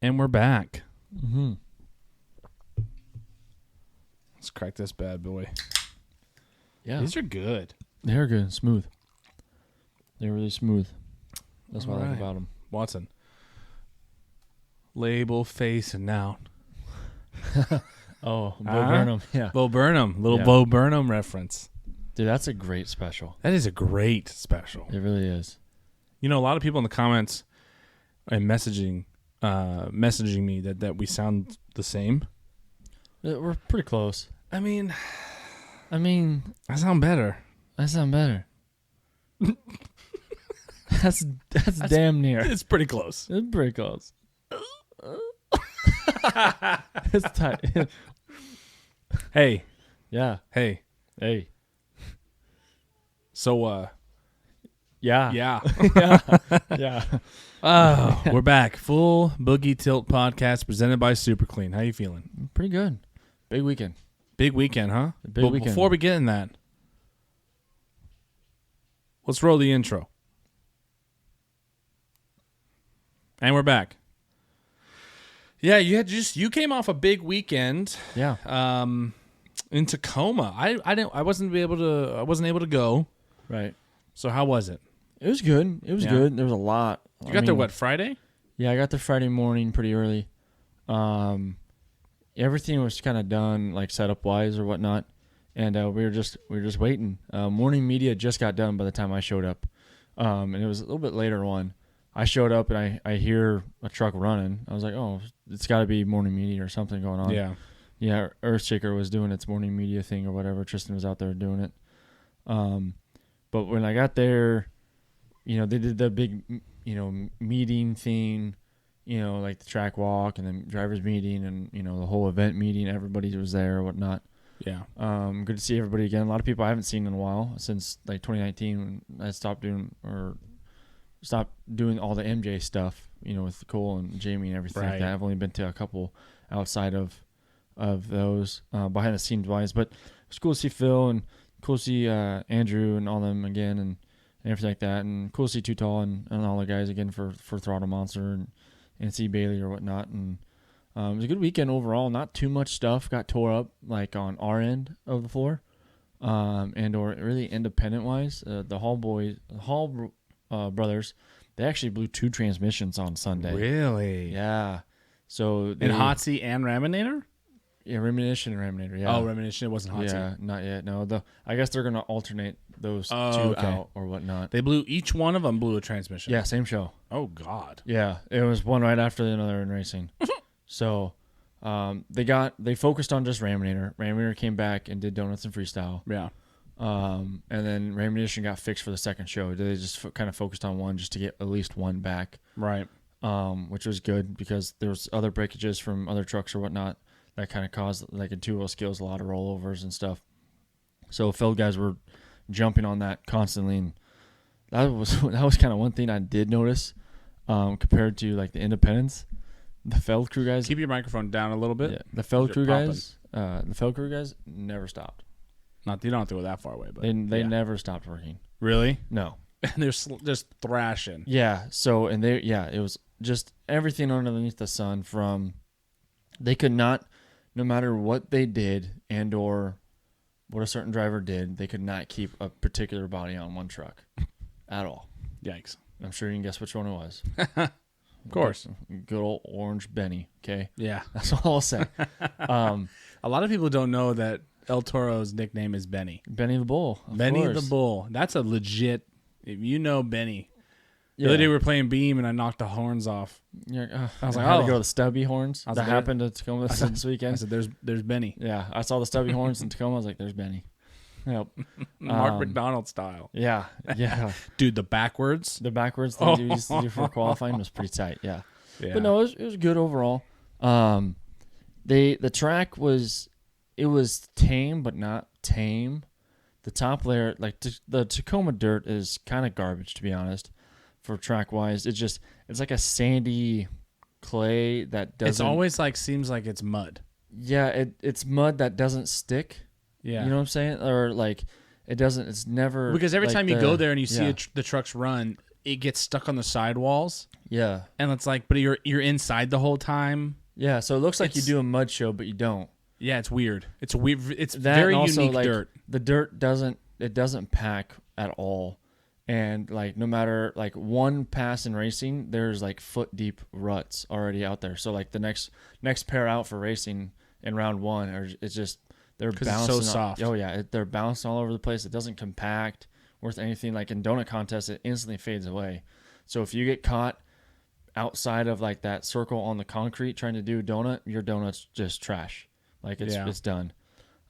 And we're back. Mm-hmm. Let's crack this bad boy. Yeah. These are good. They're good. Smooth. They're really smooth. That's what I like about them. Watson. Label, face, and noun. Oh, Bo Burnham. Yeah. Bo Burnham. Little Yeah. Bo Burnham reference. Dude, that's a great special. That is a great special. It really is. You know, a lot of people in the comments and messaging me that we sound the same. We're pretty close. I mean, I sound better. sound better. That's damn near. It's pretty close. It's pretty close. It's tight. Hey. Yeah. Hey. Hey. So, Yeah. yeah. Yeah. Yeah. Oh, we're back. Full Boogie Tilt podcast presented by Super Clean. How you feeling? Pretty good. Big weekend. Big weekend, huh? Big But weekend. before we get in that, let's roll the intro. And we're back. Yeah, you came off a big weekend. Yeah. In Tacoma. I wasn't able to go. Right. So how was it? It was good. It was good. There was a lot. You got there what, Friday? Yeah, I got there Friday morning pretty early. Everything was kind of done, like setup wise or whatnot, and we were just waiting. Morning media just got done by the time I showed up, and it was a little bit later on. I showed up and I hear a truck running. I was like, oh, it's got to be morning media or something going on. Yeah. Yeah, Earthshaker was doing its morning media thing or whatever. Tristan was out there doing it. But when I got there, they did the big, meeting thing, like the track walk and then drivers meeting and, the whole event meeting. Everybody was there or whatnot. Yeah. Good to see everybody again. A lot of people I haven't seen in a while since like 2019 when I stopped doing all the MJ stuff, with Cole and Jamie and everything like that. I've only been to a couple outside of those behind the scenes wise, but it's cool to see Phil and cool to see Andrew and all them again and everything like that, and cool to see Too Tall and all the guys again for Throttle Monster and see Bailey or whatnot. And it was a good weekend overall. Not too much stuff got tore up like on our end of the floor, and or really independent wise. The Hall brothers, they actually blew 2 transmissions on Sunday. Really? Yeah. So in Hot Seat and Raminator? Yeah, Remunition and Raminator. Yeah. Oh, Remunition. It wasn't Hot Seat. Yeah, not yet. No, I guess they're gonna alternate those 2 out or whatnot. Each one of them blew a transmission. Yeah, same show. Oh God. Yeah, it was one right after the other in racing. So, they focused on just Raminator. Raminator came back and did donuts and freestyle. Yeah. And then Remunition got fixed for the second show. They just kind of focused on one just to get at least one back. Right. Which was good because there was other breakages from other trucks or whatnot that kind of caused, like in 2-wheel skills, a lot of rollovers and stuff. So Feld guys were jumping on that constantly, and that was kind of one thing I did notice compared to like the independents. The Feld crew guys. Keep your microphone down a little bit. Yeah, the Feld crew guys. The Feld crew guys never stopped. You don't have to go that far away, but They never stopped working. Really? No. They're just thrashing. Yeah. So it was just everything underneath the sun. From they could not, no matter what they did and or what a certain driver did, they could not keep a particular body on one truck at all. Yikes! I'm sure you can guess which one it was. Of course, good old Orange Benny. Okay. Yeah, that's all I'll say. A lot of people don't know that El Toro's nickname is Benny. Benny the Bull. Benny the Bull. That's a legit. If you know Benny. The Yeah. other day we were playing Beam and I knocked the horns off. I was like, I had to go to the stubby horns. That happened at Tacoma this weekend. I said, "There's Benny." Yeah, I saw the stubby horns in Tacoma. I was like, "There's Benny." Yep. Mark McDonald style. Yeah, yeah. Dude, the backwards thing you used to do for qualifying was pretty tight. Yeah. Yeah. But no, it was good overall. The track was tame but not tame. The top layer, like the Tacoma dirt, is kind of garbage to be honest. For track wise, it's like a sandy clay that doesn't. It's always seems like it's mud. Yeah, it's mud that doesn't stick. Yeah, you know what I'm saying, or like it doesn't. It's never because every time you go there and you see yeah. the trucks run, it gets stuck on the sidewalls. Yeah. And it's like, but you're inside the whole time. Yeah, so it looks like you do a mud show, but you don't. Yeah, it's weird. It's weird. It's that very also, unique like, dirt. The dirt doesn't pack at all. And like no matter like one pass in racing, there's like foot deep ruts already out there. So like the next pair out for racing in round one it's just they're bouncing. It's so soft. Oh yeah, they're bouncing all over the place. It doesn't compact worth anything. Like in donut contests, it instantly fades away. So if you get caught outside of like that circle on the concrete trying to do donut, your donut's just trash. Like it's done.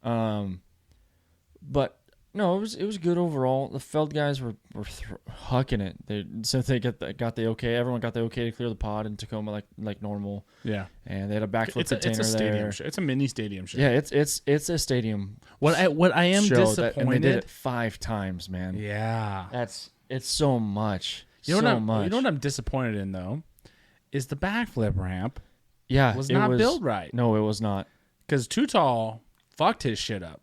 But no, it was good overall. The Feld guys were hucking it. Since they got the okay, everyone got the okay to clear the pod in Tacoma like normal. Yeah, and they had a backflip container it's a stadium there. show. It's a mini stadium show. Yeah, it's a stadium. What I am disappointed. And they did it 5 times, man. Yeah, it's so much. You know what I'm disappointed in though, is the backflip ramp. Yeah, was not built right. No, it was not. Because Too Tall fucked his shit up.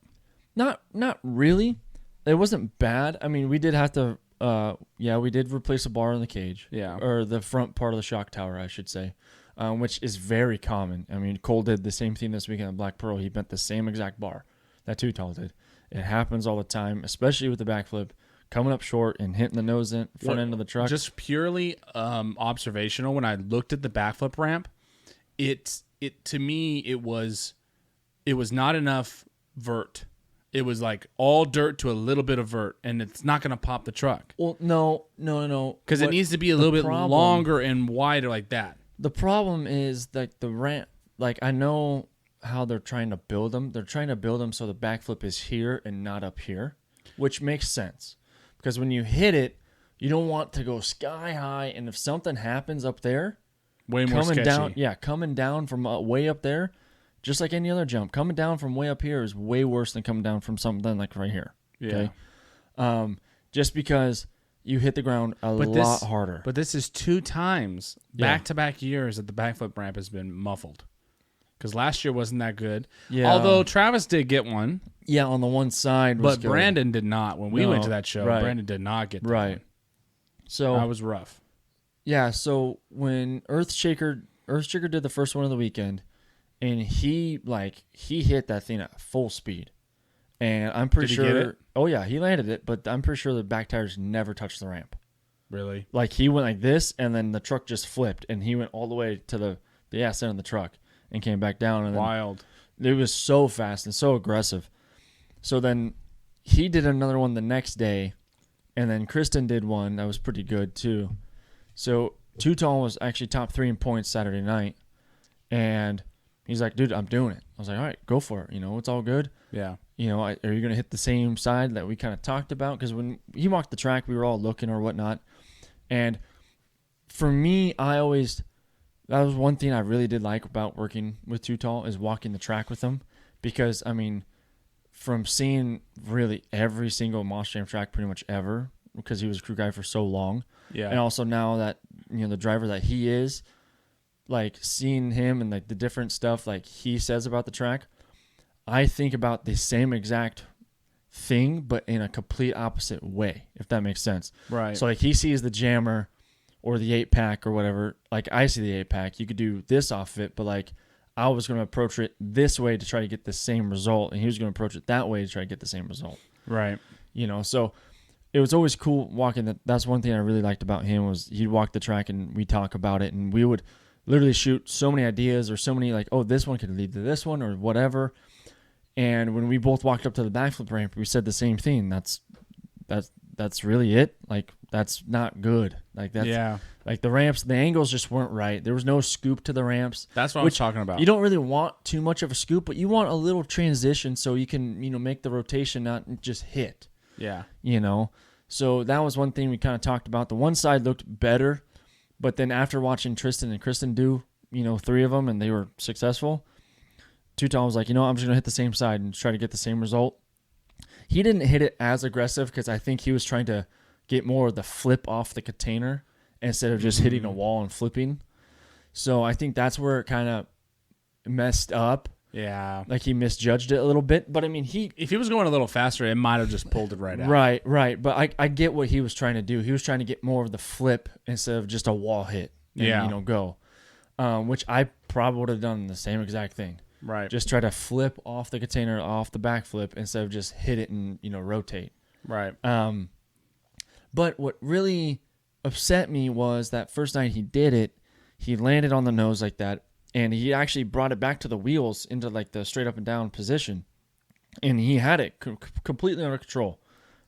Not really. It wasn't bad. I mean, we did have to. We did replace a bar in the cage. Yeah, or the front part of the shock tower, I should say, which is very common. I mean, Cole did the same thing this weekend at Black Pearl. He bent the same exact bar that Too Tall did. It happens all the time, especially with the backflip, coming up short and hitting the front end of the truck. Just purely observational. When I looked at the backflip ramp, it to me it was not enough vert. It was like all dirt to a little bit of vert, and it's not going to pop the truck. Well, no. Because it needs to be a little bit longer and wider like that. The problem is that the ramp, like I know how they're trying to build them. They're trying to build them so the backflip is here and not up here, which makes sense. Because when you hit it, you don't want to go sky high, and if something happens up there, way more sketchy. Coming down from way up there, just like any other jump, coming down from way up here is way worse than coming down from something like right here. Yeah. Okay? Just because you hit the ground a lot harder. But this is 2 times back-to-back years that the backflip ramp has been muffled. Because last year wasn't that good. Yeah. Although Travis did get one. Yeah, on the one side. But Brandon did not. When we went to that show, Brandon did not get that one. So that was rough. Yeah, so when Earthshaker did the first one of the weekend, and he hit that thing at full speed. And I'm pretty sure. Did he get it? Oh, yeah, he landed it, but I'm pretty sure the back tires never touched the ramp. Really? Like, he went like this, and then the truck just flipped, and he went all the way to the ass end of the truck and came back down. And wild. It was so fast and so aggressive. So then he did another one the next day, and then Kristen did one that was pretty good, too. So Too Tall was actually top 3 in points Saturday night, and he's like, dude, I'm doing it. I was like, all right, go for it. It's all good. Yeah. Are you going to hit the same side that we kind of talked about? Because when he walked the track, we were all looking or whatnot. And for me, that was one thing I really did like about working with Too Tall is walking the track with him. Because, I mean, from seeing really every single Moss Jam track pretty much ever, because he was a crew guy for so long. Yeah. And also now that, the driver that he is, like seeing him and like the different stuff like he says about the track, I think about the same exact thing, but in a complete opposite way, if that makes sense. Right. So like he sees the jammer or the 8-pack or whatever. Like I see the 8-pack, you could do this off it, but like I was going to approach it this way to try to get the same result, and he was going to approach it that way to try to get the same result. Right. So it was always cool walking. That's one thing I really liked about him was he'd walk the track and we'd talk about it, and we would literally shoot so many ideas or so many like, oh, this one could lead to this one or whatever. And when we both walked up to the backflip ramp, we said the same thing. That's really it. Like that's not good. Like that's like the ramps, the angles just weren't right. There was no scoop to the ramps. That's what I was talking about. You don't really want too much of a scoop, but you want a little transition so you can, make the rotation not just hit. Yeah. So that was one thing we kind of talked about. The one side looked better, but then after watching Tristan and Kristen do, 3 of them and they were successful, Too Tall was like, I'm just going to hit the same side and try to get the same result. He didn't hit it as aggressive because I think he was trying to get more of the flip off the container instead of just hitting a wall and flipping. So I think that's where it kind of messed up. Yeah. Like he misjudged it a little bit. But I mean, if he was going a little faster, it might have just pulled it right out. Right. But I get what he was trying to do. He was trying to get more of the flip instead of just a wall hit. And, go. Which I probably would have done the same exact thing. Right. Just try to flip off the container, off the backflip, instead of just hit it and, rotate. Right. But what really upset me was that first night he did it, he landed on the nose like that, and he actually brought it back to the wheels into like the straight up and down position, and he had it completely under control.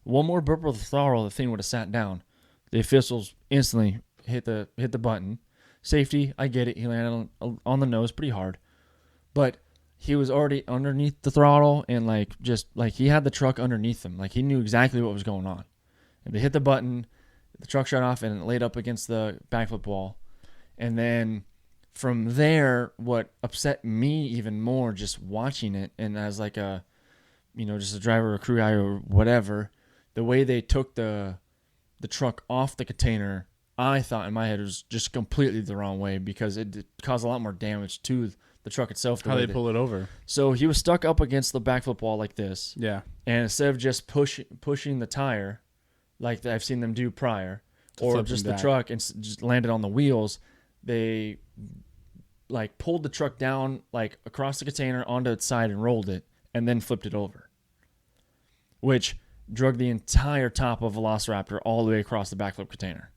One more burp with the throttle, the thing would have sat down. The officials instantly hit the button. Safety, I get it. He landed on the nose pretty hard, but he was already underneath the throttle and he had the truck underneath him. Like he knew exactly what was going on. And they hit the button, the truck shut off and it laid up against the backflip wall. And then from there, what upset me even more just watching it, and as like a, just a driver or crew guy or whatever, the way they took the truck off the container, I thought in my head it was just completely the wrong way because it caused a lot more damage to the truck itself. How they pull it over? So he was stuck up against the backflip wall like this. Yeah. And instead of just pushing the tire, like I've seen them do prior, or just the truck and just landed on the wheels, they like pulled the truck down like across the container onto its side and rolled it, and then flipped it over, which drug the entire top of Velociraptor all the way across the backflip container,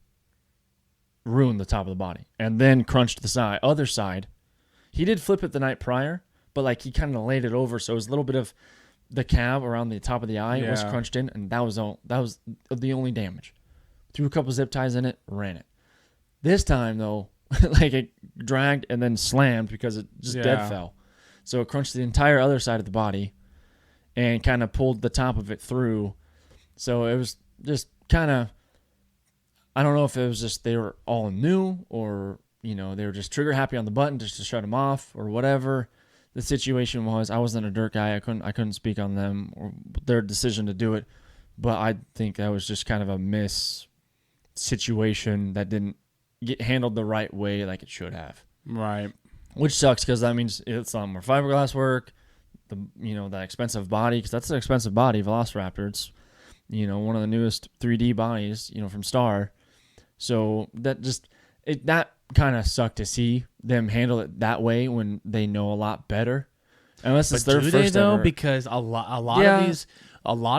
ruined the top of the body, and then crunched the other side. He did flip it the night prior, but like he kind of laid it over, so it was a little bit of the cab around the top of the eye was crunched in, and that was the only damage. Threw a couple zip ties in it, ran it. This time though, like it dragged and then slammed because it just dead fell. So it crunched the entire other side of the body and kind of pulled the top of it through. So it was just kind of, I don't know if it was just they were all new or, they were just trigger happy on the button just to shut them off or whatever the situation was. I wasn't a dirt guy. I couldn't speak on them or their decision to do it. But I think that was just kind of a miss situation that didn't get handled the right way like it should have. Right. Which sucks because that means it's a lot more fiberglass work, that expensive body, because that's an expensive body, Velociraptor. It's, one of the newest 3D bodies, from Star. So that that kind of sucked to see them handle it that way when they know a lot better. Unless it's their first ever. Because a lot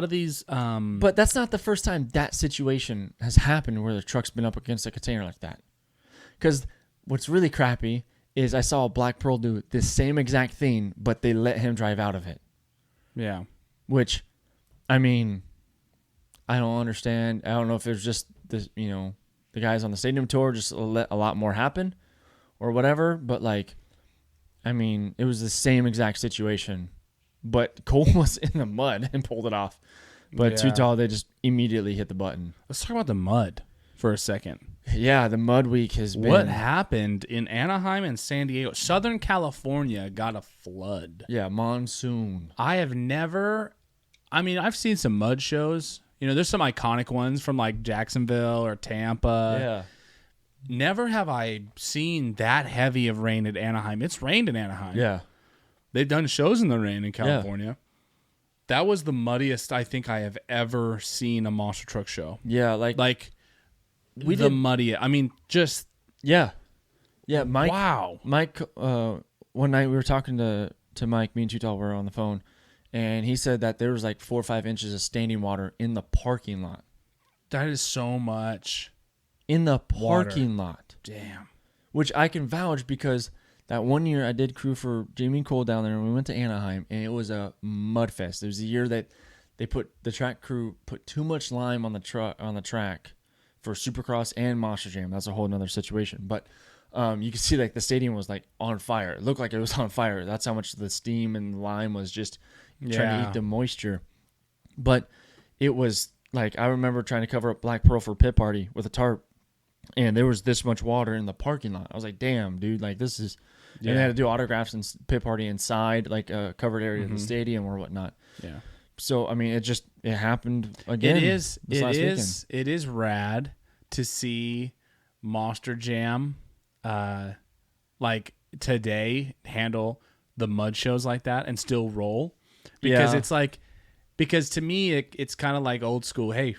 of these. But that's not the first time that situation has happened where the truck's been up against a container like that. Because what's really crappy is I saw Black Pearl do this same exact thing, but they let him drive out of it. Yeah. Which, I mean, I don't understand. I don't know if there's just this, the guys on the stadium tour just let a lot more happen or whatever. But it was the same exact situation. But Cole was in the mud and pulled it off. But Too Tall, they just immediately hit the button. Let's talk about the mud for a second. Yeah, the mud week has been... What happened in Anaheim and San Diego? Southern California got a flood. Yeah, monsoon. I've seen some mud shows. There's some iconic ones from like Jacksonville or Tampa. Yeah. Never have I seen that heavy of rain at Anaheim. It's rained in Anaheim. Yeah. They've done shows in the rain in California. Yeah. That was the muddiest I think I have ever seen a monster truck show. Yeah, muddiest. I mean, just yeah. Mike. Wow. Mike. One night we were talking to Mike. Me and Too Tall were on the phone, and he said that there was like 4 or 5 inches of standing water in the parking lot. That is so much. In the parking lot. Damn. Which I can vouch because that one year I did crew for Jamie and Cole down there, and we went to Anaheim, and it was a mud fest. It was the year that the track crew put too much lime on the track for Supercross and Monster Jam. That's a whole other situation. But you could see like the stadium was like on fire. It looked like it was on fire. That's how much the steam and lime was just trying to eat the moisture. But it was like, I remember trying to cover up Black Pearl for pit party with a tarp, and there was this much water in the parking lot. I was like, damn, dude, like this is... Yeah. And they had to do autographs and pit party inside, like a covered area of the stadium or whatnot. Yeah. So, I mean, it happened again. It is rad to see Monster Jam, like today, handle the mud shows like that and still roll, because it's like, because to me it's kind of like old school. Hey,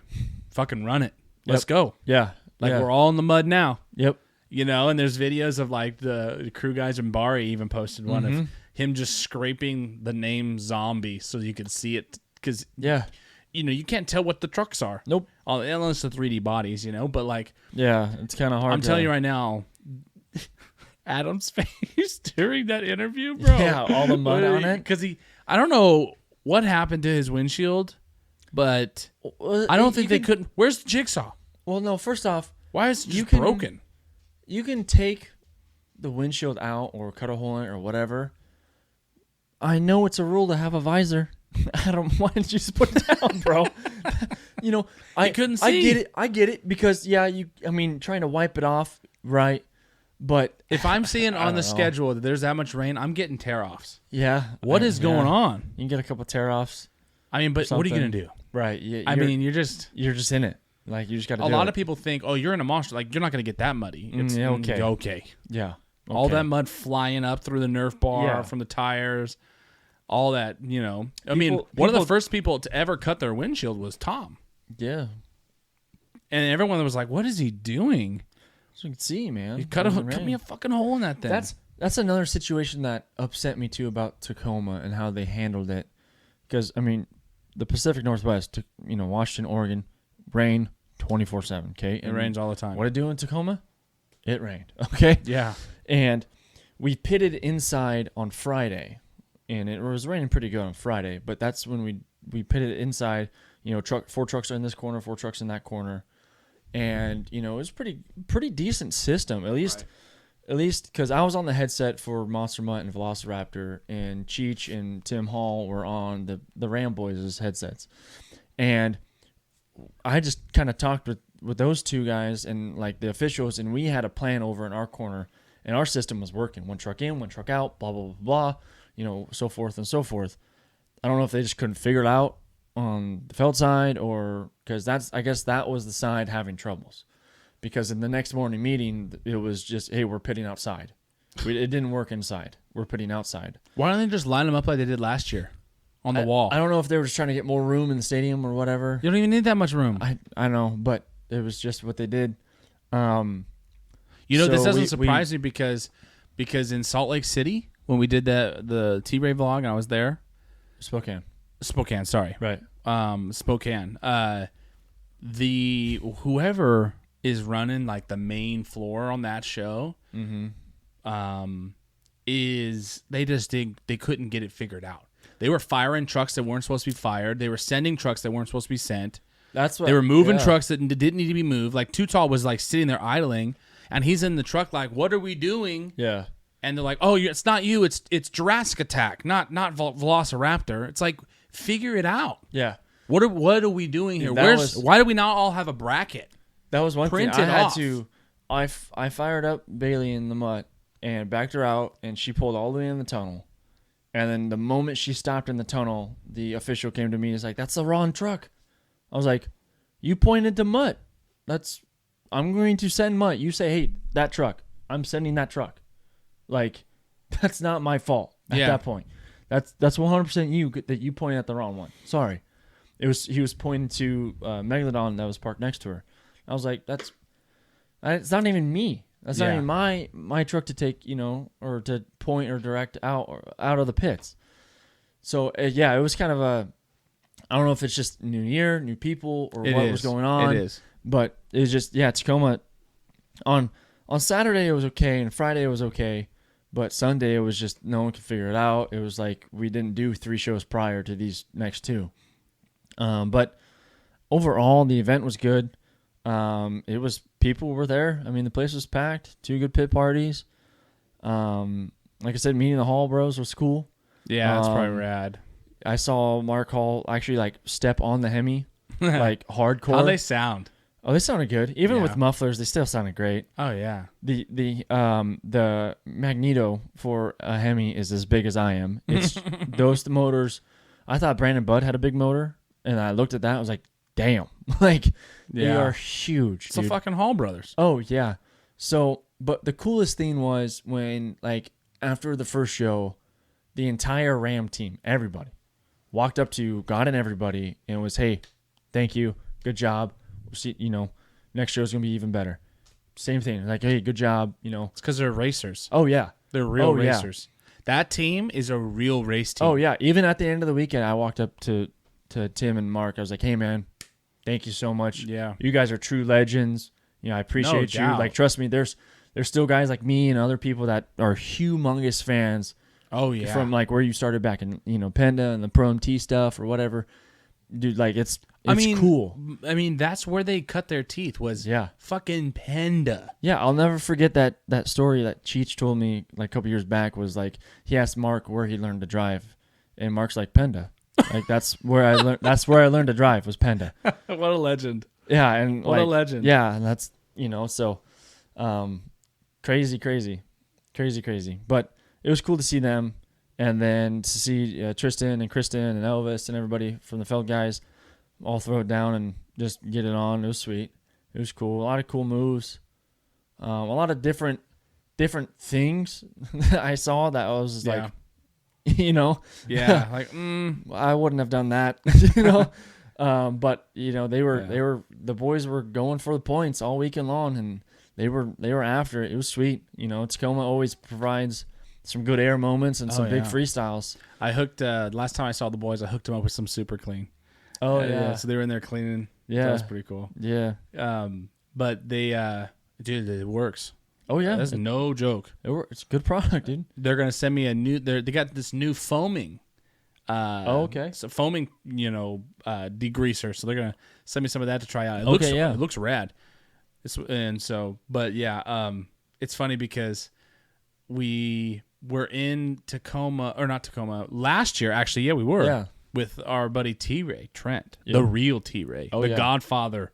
fucking run it, let's go. Yeah, like we're all in the mud now. Yep. You know, and there's videos of like the crew guys, and Bari even posted one of him just scraping the name Zombie so you could see it, because you know, you can't tell what the trucks are. Nope. Unless the 3D bodies, you know, but like, it's kind of hard. I'm telling you right now, Adam's face during that interview, bro. Yeah, all the mud on it. Because I don't know what happened to his windshield, but I don't think they couldn't. Where's the jigsaw? Well, no, first off, why is it just broken? You can take the windshield out or cut a hole in it or whatever. I know it's a rule to have a visor. Adam, why didn't you just put it down, bro? You know, I couldn't see. I get it because trying to wipe it off, right? But if I'm seeing on the schedule that there's that much rain, I'm getting tear-offs. Yeah. What is going on? You can get a couple tear-offs. I mean, but what are you going to do? Right. Yeah, I mean, you're just in it. Like, you just got to do it. A lot of people think, oh, you're in a monster. Like, you're not going to get that muddy. It's okay. Yeah. Okay. All that mud flying up through the Nerf bar from the tires. All that, you know. One of the first people to ever cut their windshield was Tom. Yeah. And everyone was like, what is he doing? So you can see, man. You cut me a fucking hole in that thing. That's another situation that upset me, too, about Tacoma and how they handled it. Because, I mean, the Pacific Northwest, Washington, Oregon, rain 24/7, okay? It rains all the time. What did it do in Tacoma? It rained, okay? Yeah. And we pitted inside on Friday. And it was raining pretty good on Friday, but that's when we pitted inside. You know, 4 trucks are in this corner, 4 trucks in that corner, and it was pretty decent system. At least because I was on the headset for Monster Mutt and Velociraptor, and Cheech and Tim Hall were on the Ram Boys' headsets, and I just kind of talked with those two guys and like the officials, and we had a plan over in our corner, and our system was working. 1 truck in, 1 truck out, blah blah blah blah. So forth and so forth. I don't know if they just couldn't figure it out on the Feld side, or because I guess that was the side having troubles. Because in the next morning meeting, it was just, hey, we're pitting outside. It didn't work inside. We're pitting outside. Why don't they just line them up like they did last year on the wall? I don't know if they were just trying to get more room in the stadium or whatever. You don't even need that much room. I know, but it was just what they did. This doesn't surprise me because in Salt Lake City, when we did the T.Ray vlog and I was there. Spokane, sorry. Right. Spokane. Whoever is running like the main floor on that show, they couldn't get it figured out. They were firing trucks that weren't supposed to be fired. They were sending trucks that weren't supposed to be sent. They were moving trucks that didn't need to be moved. Like Too Tall was like sitting there idling, and he's in the truck like, "What are we doing?" Yeah. And they're like, "Oh, it's not you. It's Jurassic Attack, not Velociraptor." It's like, figure it out. Yeah. What are we doing here? Why do we not all have a bracket? That was one thing I had to. I fired up Bailey in the mutt and backed her out, and she pulled all the way in the tunnel. And then the moment she stopped in the tunnel, the official came to me and was like, "That's the wrong truck." I was like, "You pointed to Mutt. I'm going to send Mutt. You say, hey, that truck. I'm sending that truck." Like, that's not my fault at that point. That's 100% you that you pointed at the wrong one. Sorry. He was pointing to Megalodon that was parked next to her. I was like, it's not even me. That's not even my truck to take, or to point or direct out of the pits. So it was kind of I don't know if it's just new year, new people, or what was going on. It is. But it was just Tacoma. On Saturday it was okay, and Friday it was okay. But Sunday, it was just no one could figure it out. It was like we didn't do 3 shows prior to these next 2. But overall, the event was good. People were there. I mean, the place was packed. 2 good pit parties. Like I said, meeting the Hall Bros was cool. Yeah, that's probably rad. I saw Mark Hall actually step on the Hemi, hardcore. How they sound? Oh, they sounded good. Even with mufflers, they still sounded great. Oh yeah. The magneto for a Hemi is as big as I am. It's those motors. I thought Brandon Budd had a big motor, and I looked at that. I was like, damn, they are huge. It's the fucking Hall brothers. Oh yeah. So, but the coolest thing was when after the first show, the entire Ram team, everybody, walked up to God and everybody and was, hey, thank you, good job. We'll see, next year's gonna be even better. Same thing, like, hey, good job. It's because they're racers. Oh yeah, they're real racers. Yeah. That team is a real race team. Oh yeah, even at the end of the weekend, I walked up to Tim and Mark. I was like, hey man, thank you so much. Yeah, you guys are true legends. I appreciate you. Like, trust me, there's still guys like me and other people that are humongous fans. Oh yeah, from like where you started back in Penda and the Pro MT stuff or whatever, dude. Like it's cool. I mean, that's where they cut their teeth. Was fucking Penda. Yeah, I'll never forget that story that Cheech told me like a couple years back. Was like he asked Mark where he learned to drive, and Mark's like Penda. Like that's where I learned. That's where I learned to drive was Penda. What a legend. Yeah, and what a legend. Yeah, and that's so crazy. But it was cool to see them, and then to see Tristan and Kristen and Elvis and everybody from the Feld guys all throw it down and just get it on. It was sweet. It was cool. A lot of cool moves. A lot of different things I saw that I was just like, yeah, like I wouldn't have done that, but they were the boys were going for the points all weekend long, and they were after it. It was sweet. Tacoma always provides some good air moments and some big freestyles. I hooked last time I saw the boys, I hooked them up with some super clean. Oh yeah, so they were in there cleaning. Yeah, that was pretty cool. Yeah, but they dude, it works. Oh yeah, that's no joke. It's a good product, dude. They're gonna send me a new. They got this new foaming. Okay. So foaming, degreaser. So they're gonna send me some of that to try out. It looks rad. It's funny because we were in Tacoma or not Tacoma last year. Actually, yeah, we were. Yeah. With our buddy T.Ray Trent, the real T.Ray, the Godfather,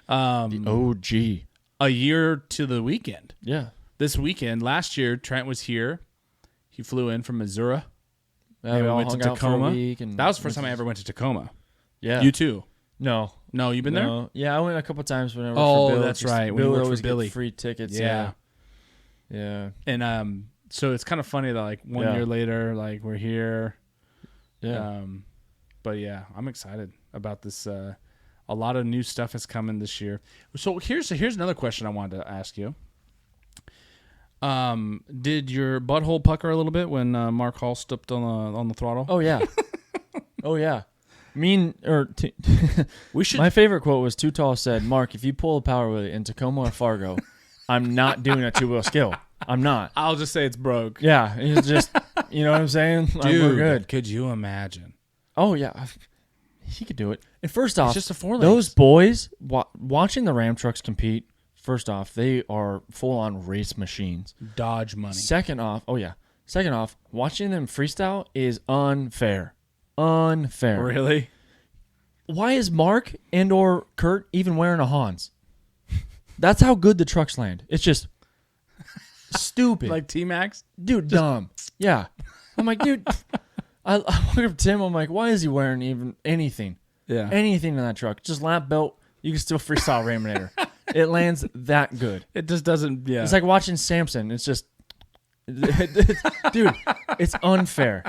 the OG. A year to the weekend. Yeah. This weekend, last year, Trent was here. He flew in from Missouri. Yeah, we all went to Tacoma. That was the first time I ever went to Tacoma. Yeah. You too? No, you been there? Yeah, I went a couple times whenever. Oh, for Bill. that's right. Bill would always Billy. get free tickets. Yeah. And so it's kind of funny that like 1 year later, like we're here. Yeah. But yeah, I'm excited about this. A lot of new stuff is coming this year. So here's another question I wanted to ask you. Did your butthole pucker a little bit when Mark Hall stepped on the throttle? Oh yeah. Oh yeah. We should. My favorite quote was Too Tall said, "Mark, if you pull a power wheel in Tacoma or Fargo, I'm not doing a 2-wheel skill. I'm not. I'll just say it's broke." Yeah, it's just you know what I'm saying. Dude, we're good. Could you imagine? Oh yeah, he could do it. And first off, it's just a 4-lane. Those boys watching the Ram trucks compete. First off, they are full-on race machines. Dodge money. Second off, watching them freestyle is unfair. Unfair. Really? Why is Mark and or Kurt even wearing a Hans? That's how good the trucks land. It's just stupid. Like T-Max? Dude, dumb. Yeah. I'm like, dude. I look up Tim. I'm like, why is he wearing even anything? Yeah. Anything in that truck. Just lap belt. You can still freestyle Raminator. It lands that good. It just doesn't, yeah. It's like watching Samson. It's just, dude, it's unfair.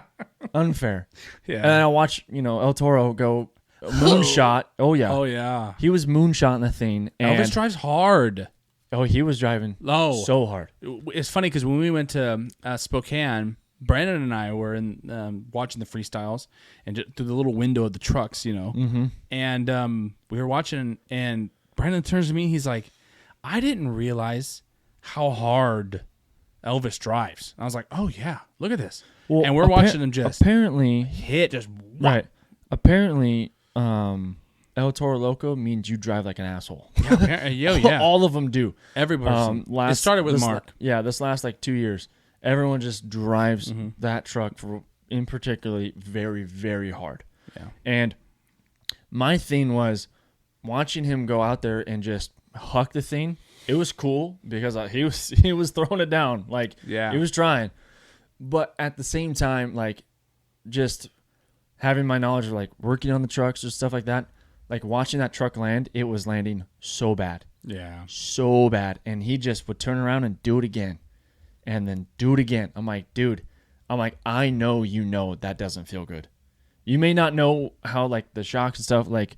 Unfair. Yeah. And then I watch, El Toro go moonshot. Oh, yeah. Oh, yeah. He was moonshotting the thing. And Elvis drives hard. Oh, he was driving so hard. It's funny because when we went to Spokane, Brandon and I were in watching the freestyles and just through the little window of the trucks, Mm-hmm. And we were watching, and Brandon turns to me. He's like, "I didn't realize how hard Elvis drives." I was like, "Oh yeah, look at this." Well, and we're watching him just apparently hit just right. Apparently, El Toro Loco means you drive like an asshole. Yeah. All of them do. Everybody. It started with Mark. This last 2 years. Everyone just drives that truck in particularly very, very hard. Yeah. And my thing was watching him go out there and just huck the thing. It was cool because he was throwing it down. Like, he was trying. But at the same time, like, just having my knowledge of, like, working on the trucks or stuff like that, like, watching that truck land, it was landing so bad. Yeah. So bad. And he just would turn around and do it again. And then do it again. I'm like, dude, I'm like, I know that doesn't feel good. You may not know how like the shocks and stuff like,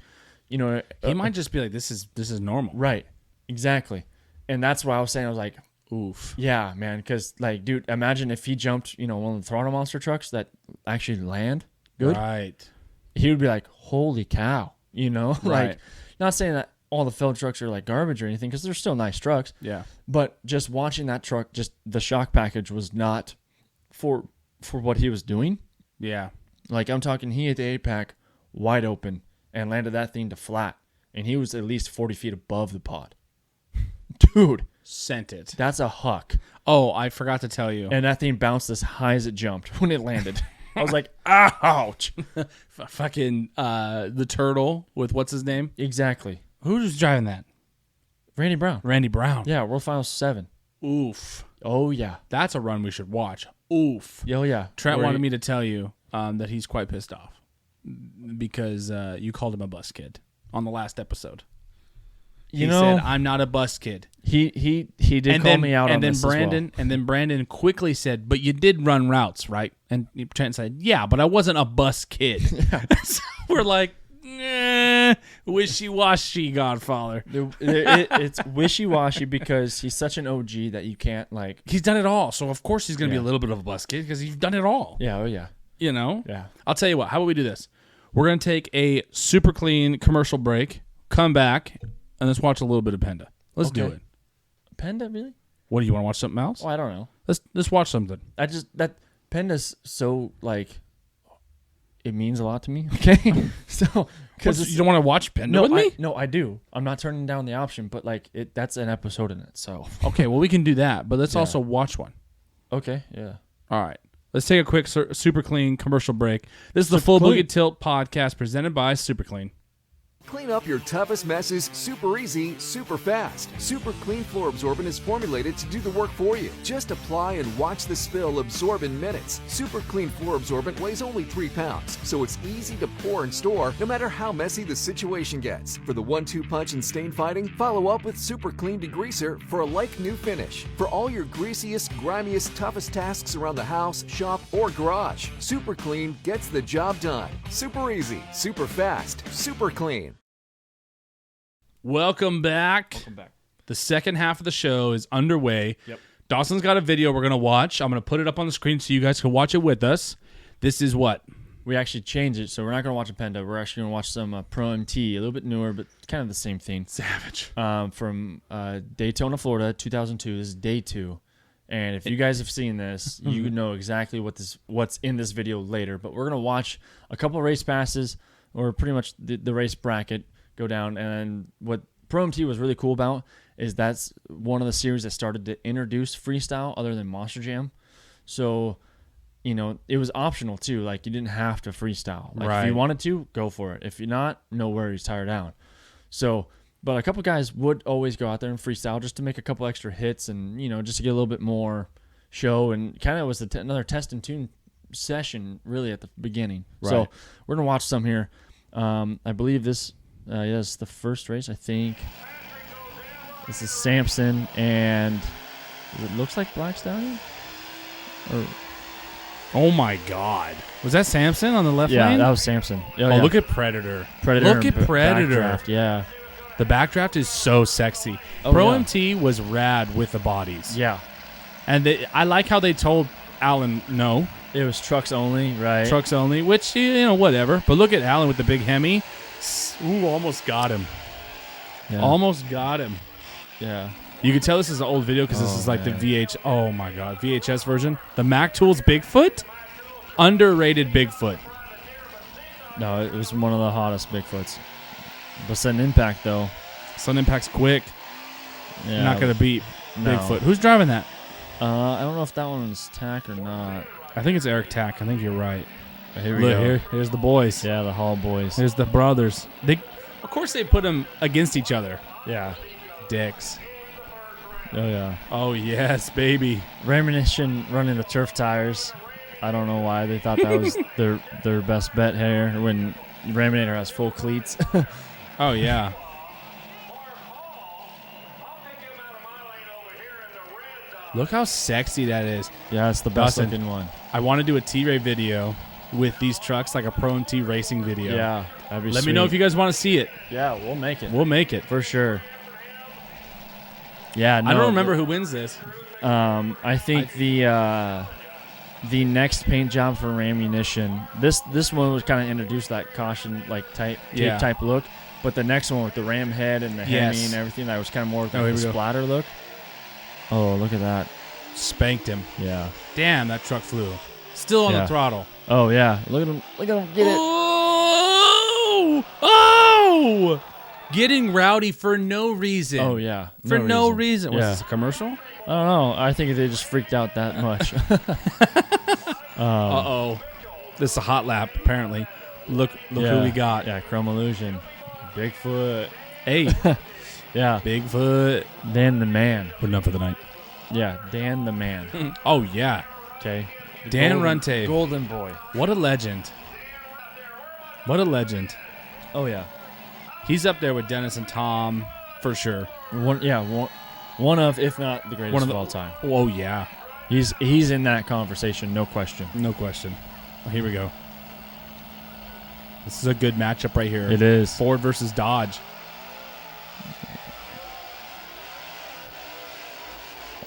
he might just be like, this is normal. Right. Exactly. And that's why I was saying, I was like, oof. Yeah, man. Because like, dude, imagine if he jumped, one of the throttle monster trucks that actually land good. Right. He would be like, holy cow, Right. Like, not saying that all the Feld trucks are like garbage or anything, because they're still nice trucks. Yeah. But just watching that truck, just the shock package was not for what he was doing. Yeah. Like, I'm talking, he hit the 8-pack wide open and landed that thing to flat, and he was at least 40 feet above the pod. Dude. Sent it. That's a huck. Oh, I forgot to tell you. And that thing bounced as high as it jumped when it landed. I was like, ouch. Fucking the turtle with what's his name? Exactly. Who's driving that? Randy Brown. Randy Brown. Yeah, World Finals 7. Oof. Oh, yeah. That's a run we should watch. Oof. Oh, yeah. Trent wanted me to tell you that he's quite pissed off because you called him a bus kid on the last episode. He said, "I'm not a bus kid." He did call me out on this as well. And then Brandon quickly said, "But you did run routes, right?" And Trent said, "Yeah, but I wasn't a bus kid." So we're like, wishy-washy, Godfather. It's wishy-washy because he's such an OG that you can't like. He's done it all, so of course he's going to be a little bit of a bus kid because he's done it all. Yeah, oh yeah. Yeah. I'll I'll tell you what. How about we do this? We're going to take a super clean commercial break, come back, and let's watch a little bit of Penda. Let's do it. Penda, really? What do you want to watch? Something else? Oh, I don't know. Let's watch something. That Penda's so like, it means a lot to me. Okay, so because you don't want to watch Penda with me? No, I do. I'm not turning down the option, but like that's an episode in it. So okay, well we can do that, but let's also watch one. Okay, yeah. All right. Let's take a quick super clean commercial break. This is the Full Boogie Tilt podcast presented by Super Clean. Clean up your toughest messes super easy, super fast. Super Clean Floor Absorbent is formulated to do the work for you. Just apply and watch the spill absorb in minutes. Super Clean Floor Absorbent weighs only 3 pounds, so it's easy to pour and store no matter how messy the situation gets. For the 1-2 punch and stain fighting, follow up with Super Clean Degreaser for a like new finish. For all your greasiest, grimiest, toughest tasks around the house, shop, or garage, Super Clean gets the job done. Super easy, super fast, super clean. Welcome back. The second half of the show is underway. Yep. Dawson's got a video we're going to watch. I'm going to put it up on the screen so you guys can watch it with us. This is what? We actually changed it, so we're not going to watch a Penda. We're actually going to watch some Pro MT, a little bit newer, but kind of the same thing. Savage. From Daytona, Florida, 2002. This is day 2. And if you guys have seen this, you know exactly what's in this video later. But we're going to watch a couple of race passes, or pretty much the race bracket, go down. And what Pro MT was really cool about is that's one of the series that started to introduce freestyle other than Monster Jam. So, it was optional too. Like, you didn't have to freestyle. Like, if you wanted to, go for it. If you're not, no worries, tire down. So, but a couple guys would always go out there and freestyle just to make a couple extra hits and, just to get a little bit more show. And kind of was another test and tune session really at the beginning. Right. So we're going to watch some here. I believe this... it's the first race, I think. This is Samson, and it looks like Black Stallion? Oh, my God. Was that Samson on the left lane? Yeah, that was Samson. Oh, look at Predator. Look at Predator. Backdraft, yeah. The backdraft is so sexy. Pro MT was rad with the bodies. Yeah. And I like how they told Alan no. It was trucks only, right? Trucks only, which, whatever. But look at Alan with the big Hemi. Ooh, almost got him. Yeah. Almost got him. Yeah. You can tell this is an old video because this is like the VHS version. The Mac Tools Bigfoot? Underrated Bigfoot. No, it was one of the hottest Bigfoots. But Sudden Impact, though. Sudden Impact's quick. Yeah. You're not going to beat No. Bigfoot. Who's driving that? I don't know if that one's Tack or not. I think it's Eric Tack. I think you're right. Here we go. Here's the boys. Yeah, the Hall boys. Here's the brothers. Of course they put them against each other. Yeah. Dicks. Oh, yeah. Oh, yes, baby. Ramonition running the turf tires. I don't know why they thought that was their best bet here when Raminator has full cleats. Oh, yeah. Look how sexy that is. Yeah, it's the best Dawson, looking one. I want to do a T-Ray video with these trucks, like a Pro and T racing video. Yeah, that'd be Let sweet. me know if you guys want to see it. Yeah, we'll make it. We'll make it. For sure. Yeah, no, I don't remember who wins this. I think the next paint job for Ammunition. This one was kind of introduced that caution like tape type look, but the next one with the ram head and the Hemi and everything, that was kind of more of the splatter look. Oh, look at that! Spanked him. Yeah. Damn, that truck flew. Still on the throttle. Oh yeah, look at him! Look at him get it! Oh! Oh! Getting rowdy for no reason. Oh yeah, for no reason. Was this a commercial? I don't know. I think they just freaked out that much. Uh-oh. This is a hot lap, apparently. Look who we got. Yeah, Chrome Illusion. Bigfoot. Hey. Yeah. Bigfoot. Dan the Man. Putting up for the night. Yeah, Dan the Man. Oh, yeah. Okay. Dan Runte. Golden Boy. What a legend. What a legend. Oh, yeah. He's up there with Dennis and Tom, for sure. One of, if not the greatest of all time. Oh, yeah. He's in that conversation, no question. No question. Oh, here we go. This is a good matchup right here. It is. Ford versus Dodge.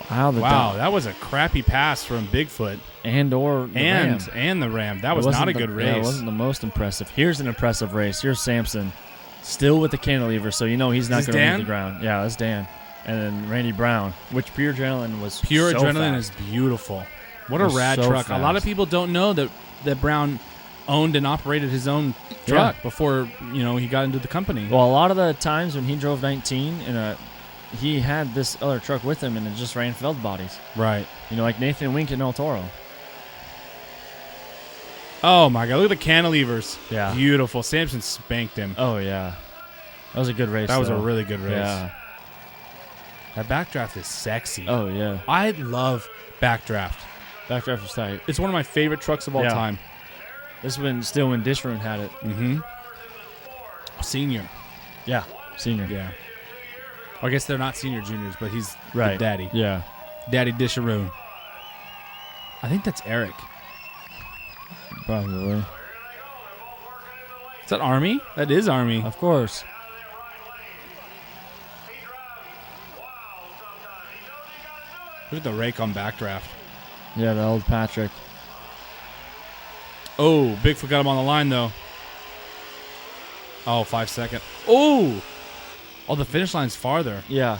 Wow, that was a crappy pass from Bigfoot. And the Ram. That was not a good race. Yeah, it wasn't the most impressive. Here's an impressive race. Here's Sampson, still with the cantilever, so you know he's not going to leave the ground. Yeah, that's Dan. And then Randy Brown, which Pure Adrenaline was Pure so Adrenaline fast. is beautiful. What a rad truck. Fast. A lot of people don't know that Brown owned and operated his own truck before he got into the company. Well, a lot of the times when he drove 19 he had this other truck with him, and it just ran feld bodies. Right. Like Nathan Wink and El Toro. Oh, my God. Look at the cantilevers. Yeah. Beautiful. Sampson spanked him. Oh, yeah. That was a good race. That was a really good race. Yeah. That backdraft is sexy. Oh, yeah. I love backdraft. Backdraft was tight. It's one of my favorite trucks of all time. This one still when Dishroon had it. Mm-hmm. Senior. Yeah. Senior. Yeah. I guess they're not senior juniors, but he's the daddy. Yeah. Daddy Disharoon. I think that's Eric. Probably. Is that Army? That is Army. Of course. Look at the rake on backdraft. Yeah, the old Patrick. Oh, Bigfoot got him on the line, though. Oh, 5 second. Oh! Oh, the finish line's farther. Yeah.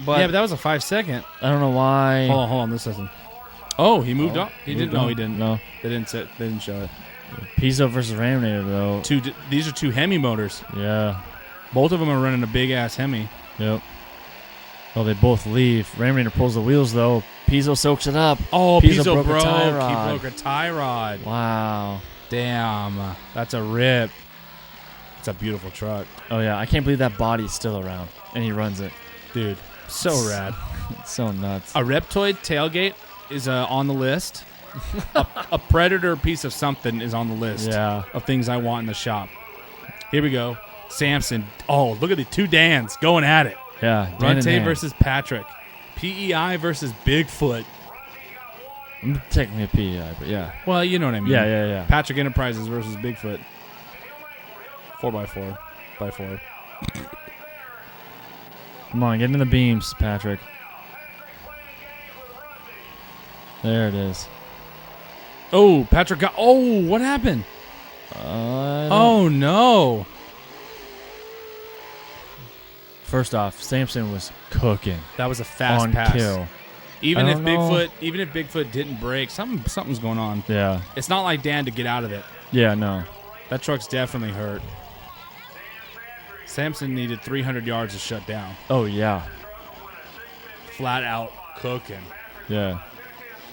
But that was a 5 second. I don't know why. Hold on. This doesn't. Oh, he moved up. He didn't. No, he didn't. No. They didn't show it. Pizzo versus Raminator, though. These are two Hemi motors. Yeah. Both of them are running a big-ass Hemi. Yep. Oh, they both leave. Raminator pulls the wheels, though. Pizzo soaks it up. Oh, Pizzo broke a tie He rod. broke a tie rod. Wow. Damn. That's a rip. It's a beautiful truck. Oh, yeah. I can't believe that body's still around, and he runs it. Dude, so rad. It's so nuts. A Reptoid tailgate is on the list. a Predator piece of something is on the list of things I want in the shop. Here we go. Sampson. Oh, look at the two Dans going at it. Yeah. Runte versus Patrick. PEI versus Bigfoot. I'm technically a PEI, but yeah. Well, you know what I mean. Yeah. Patrick Enterprises versus Bigfoot. 4x4. By 4. Come on, get in the beams, Patrick. There it is. Oh, Patrick got... Oh, what happened? Oh, no. First off, Sampson was cooking. That was a fast on pass. Kill. Even if Bigfoot didn't break, something's going on. Yeah. It's not like Dan to get out of it. Yeah, no. That truck's definitely hurt. Sampson needed 300 yards to shut down. Oh, yeah. Flat out cooking. Yeah.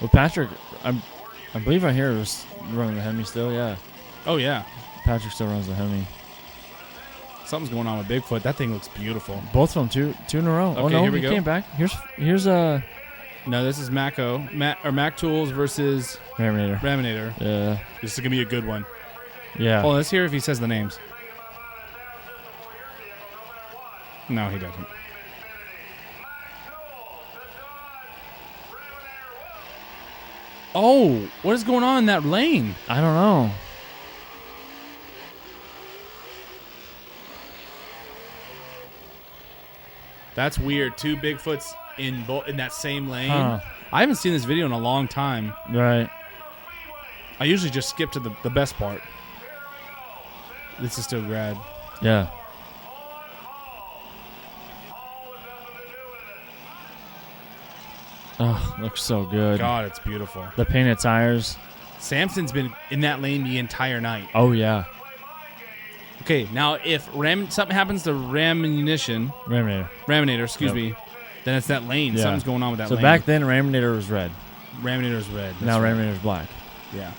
Well, Patrick, I believe right here was running the Hemi still, yeah. Oh, yeah. Patrick still runs the Hemi. Something's going on with Bigfoot. That thing looks beautiful. Both of them, two in a row. Okay, oh, no, here we go. Came back. Here's No, this is Mac Tools versus Raminator. Yeah. This is going to be a good one. Yeah. Oh, let's hear if he says the names. No, he doesn't. Oh, what is going on in that lane? I don't know. That's weird. 2 Bigfoots in that same lane. Huh. I haven't seen this video in a long time. Right. I usually just skip to the best part. This is still rad. Yeah. Oh, looks so good. God, it's beautiful. The painted tires. Samson's been in that lane the entire night. Oh, yeah. Okay, now if something happens to Raminator, excuse me, then it's that lane. Yeah. Something's going on with that lane. So back then, Raminator was red. Raminator's red. That's Now right. Raminator's black. Yeah.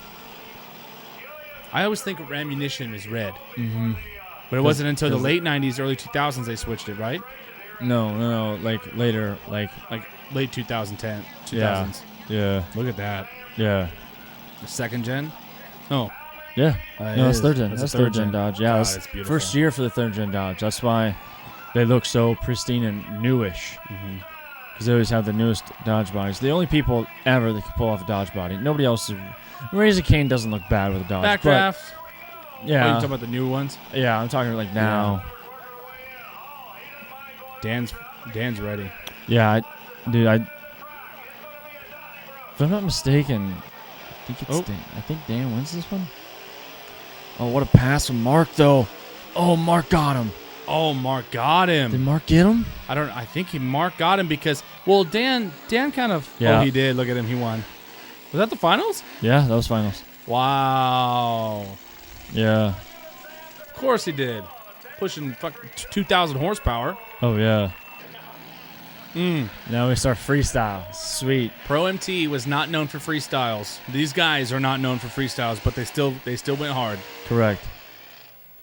I always think of Ammunition as red. Mm-hmm. But it wasn't until the late 90s, early 2000s they switched it, right? No. Like later, like Late 2010, 2000s. yeah, Look at that. yeah, The second gen? Oh. yeah. No, that's is. third gen. That's a That's third third gen gen. Dodge. Yeah, God, that's it's beautiful. first year for the third gen Dodge. That's why they look so pristine and newish. Because they always have the newest Dodge bodies. The only people ever that can pull off a Dodge body. Nobody else. Razor Cane doesn't look bad with a Dodge. Backdraft. But, Oh, you yeah, talking about the new ones? yeah. I'm talking like now. Dan's ready. Yeah, if I'm not mistaken, I think it's Dan. I think Dan wins this one. Oh, what a pass from Mark, though. Oh, Mark got him. Oh, Mark got him. Did Mark get him? I think Mark got him because, well, Dan kind of, Yeah. Oh, he did. Look at him. He won. Was that the finals? Yeah, that was finals. Wow. Yeah. Of course he did. Pushing 2,000 horsepower. Oh, yeah. Now we start freestyle. Sweet. Pro MT was not known for freestyles. These guys are not known for freestyles, but they still went hard. Correct.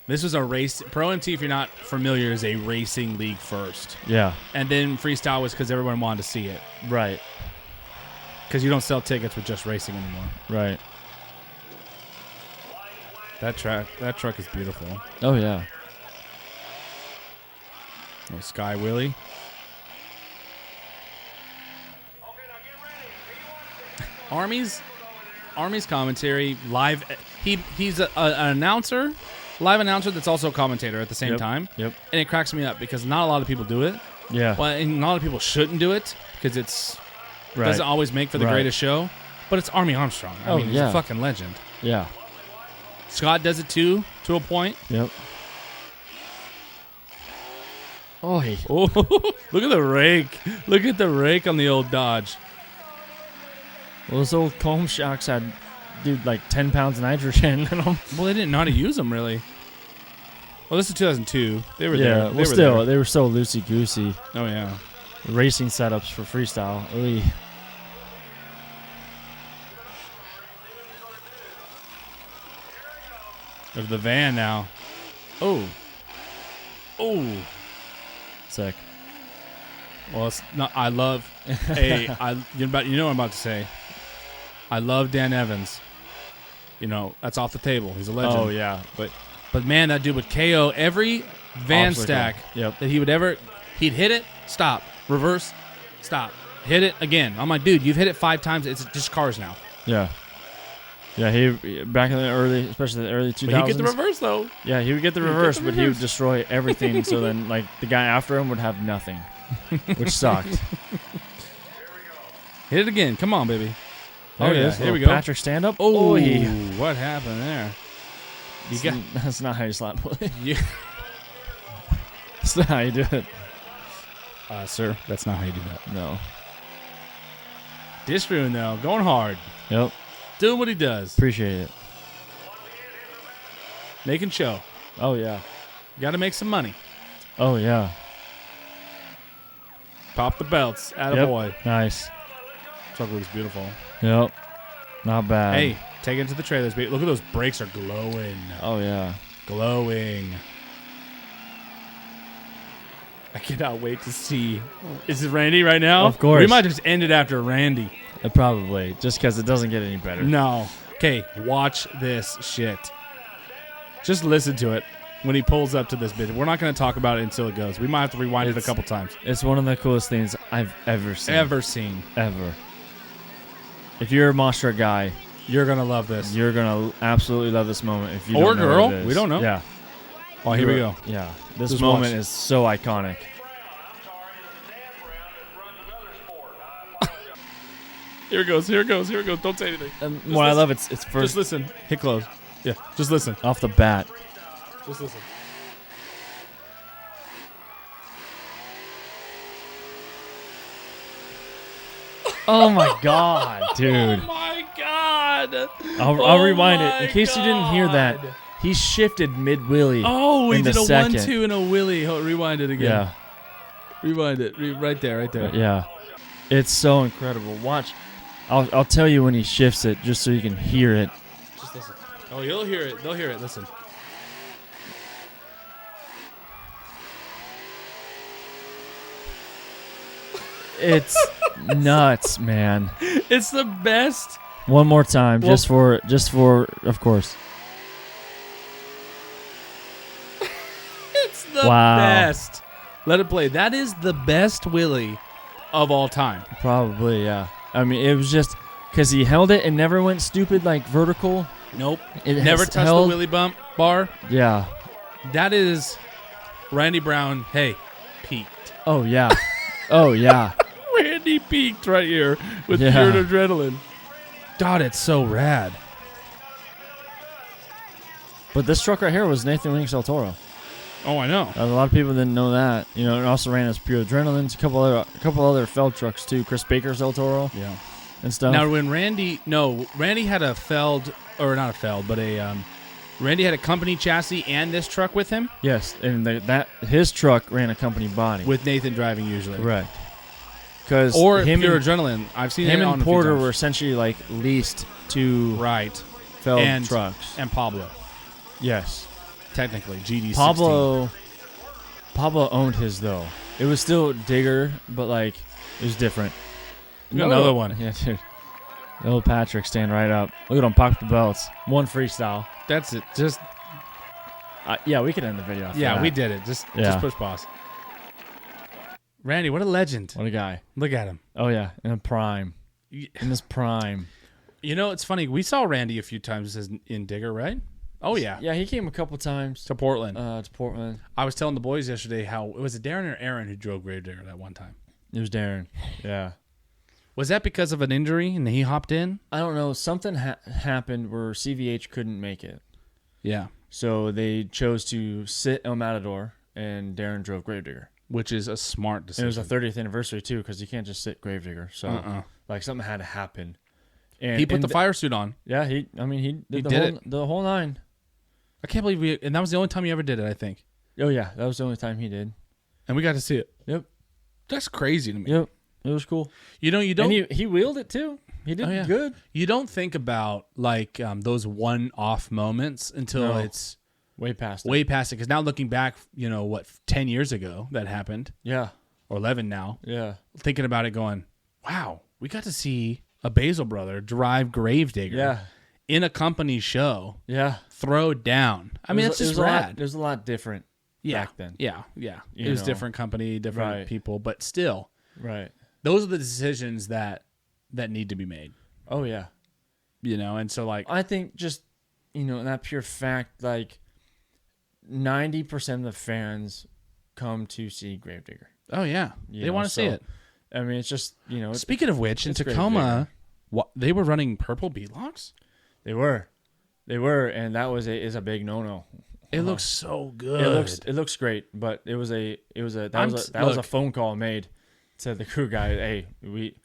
This was a race. Pro MT, if you're not familiar, is a racing league first. Yeah. And then freestyle was because everyone wanted to see it. Right. Because you don't sell tickets with just racing anymore. Right. That truck is beautiful. Oh, yeah. Oh, Sky Willie. Army's commentary live. He's an announcer, live announcer that's also a commentator at the same time. Yep. And it cracks me up because not a lot of people do it. Yeah. Well, and not a lot of people shouldn't do it because it's Right. doesn't always make for the Right. greatest show. But it's Army Armstrong. I mean, he's yeah. a fucking legend. Yeah. Scott does it too, to a point. Yep. Oh, hey. Oh, look at the rake! Look at the rake on the old Dodge. Well, those old comb shocks had, dude, like 10 pounds of nitrogen in them. Well, they didn't know how to use them really. Well, this is 2002. They were Yeah, there. well, They were still, there. they were so loosey-goosey. Oh yeah. Racing setups for freestyle. Oy. Of the van now. Oh. Oh. Sick. Well, it's not. I love. Hey, you know what I'm about to say. I love Dan Evans. You know that's off the table. He's a legend. Oh, yeah. But man, that dude would KO every van Obstacle. stack Yep. that he would ever. He'd hit it, stop, reverse, stop, hit it again. I'm like, dude, you've hit it 5 times. It's just cars now. Yeah. Yeah, he back in the early, especially the early 2000s. But he'd get the reverse though. Yeah, he would get the He'd get reverse, the but he would reverse. destroy everything. So then, like, the guy after him would have nothing, which sucked. Hit it again. Come on, baby. There it yeah. is. Here we Little go. Patrick stand up. Oh, Oy. what happened there? You got. That's not how you slap bully. You, That's not how you do it. sir, that's not how you do that. No. Disroon though, going hard, Yep. doing what he does, Appreciate it. making show. Oh, yeah. Got to make some money. Oh, yeah. Pop the belts. Yep. Attaboy. Nice. Truck looks beautiful. Yep. Not bad. Hey, take it to the trailers. Baby. Look at those brakes are glowing. Oh, yeah. Glowing. I cannot wait to see. Is it Randy right now? Of course. We might just end it after Randy. Probably. Just because it doesn't get any better. No. Okay, watch this shit. Just listen to it when he pulls up to this bit. We're not going to talk about it until it goes. We might have to rewind it a couple times. It's one of the coolest things I've ever seen. Ever seen. Ever. If you're a monster guy, You're going to love this. you're going to absolutely love this moment. If you Or don't know girl. what it is. We don't know. Yeah. Oh, here we go. Yeah. This Just moment watch. is so iconic. Here it goes. Here it goes. Here it goes. Don't say anything. What I love, it's first Just listen. Hit close. Yeah. Just listen. off the bat. Just listen. Oh my god, dude! Oh my God. I'll rewind it in case you didn't hear that. He shifted mid willy. Oh, he in the did a second. 1-2 and a wheelie. Oh, rewind it again. Yeah, Rewind it. Right there. Right there. yeah. It's so incredible. Watch. I'll tell you when he shifts it, just so you can hear it. Just listen. Oh, you'll hear it. They'll hear it. Listen. It's nuts, man. It's the best. One more time, Well- just for, of course. It's the Wow. best. Let it play. That is the best wheelie of all time. Probably, yeah. I mean, it was just because he held it and never went stupid like vertical. Nope. It Never has touched held- the wheelie bump bar. Yeah. That is Randy Brown. Hey, peaked. Oh yeah. Oh yeah. Randy peaked right here with Yeah. pure adrenaline. God, it's so rad. But this truck right here was Nathan Winks El Toro. Oh, I know. A lot of people didn't know that. You know, it also ran as Pure Adrenaline's, a couple other Feld trucks too. Chris Baker's El Toro Yeah. and stuff. Now, when Randy had a Feld, or not a Feld, but Randy had a company chassis and this truck with him, yes, and his truck ran a company body. with Nathan driving usually. Correct. Because Or him pure and, adrenaline. I've seen him it on and a few Porter times. were essentially like leased to right. Feld And- trucks. And Pablo, Yes. technically GD16. Pablo owned his though. It was still Digger, but like it was different. We got another one. Yeah, dude. The old Patrick stand right up. Look at him pop the belts. One freestyle. That's it. Just Yeah, we could end the video. After yeah, that. we did it. Just Yeah. push pause. Randy, what a legend! What a guy. Look at him. Oh yeah, in a prime. In his prime. You know, it's funny. We saw Randy a few times in Digger, right? Oh yeah, Yeah, he came a couple times to Portland. to Portland. I was telling the boys yesterday how it was a Darren or Aaron who drove Gravedigger that one time. It was Darren. Yeah. Was that because of an injury and he hopped in? I don't know. Something happened where CVH couldn't make it. Yeah, So they chose to sit El Matador, and Darren drove Gravedigger. which is a smart And decision. it was a 30th anniversary, too, because you can't just sit Gravedigger. So, like, something had to happen. And He put the fire suit on. Yeah, he did the whole nine. I can't believe and that was the only time he ever did it, I think. Oh, yeah. That was the only time he did. And we got to see it. Yep. That's crazy to me. Yep. It was cool. You know, you don't. And he wheeled it, too. He did Oh, yeah. good. You don't think about like those one-off moments until No. it's Way past it. way past it. Because now looking back, 10 years ago that happened, Yeah. or 11 now. Yeah. Thinking about it, going, wow, we got to see a Basil brother drive Gravedigger Yeah. in a company show, Yeah. throw down. I mean, it's just rad. It was a lot different back then. Yeah, yeah. You It was know. different company, different Right. people, but still, Right. those are the decisions that need to be made. Oh, yeah. And so like, I think just, that pure fact, like 90% of the fans come to see Gravedigger. oh yeah, they want to see it. I mean, it's just, Speaking of which, in it's Tacoma, they were running purple beadlocks. they were, and that is a big no-no. It looks so good. It looks great, but that was a Look. phone call made to the crew guy. Hey, we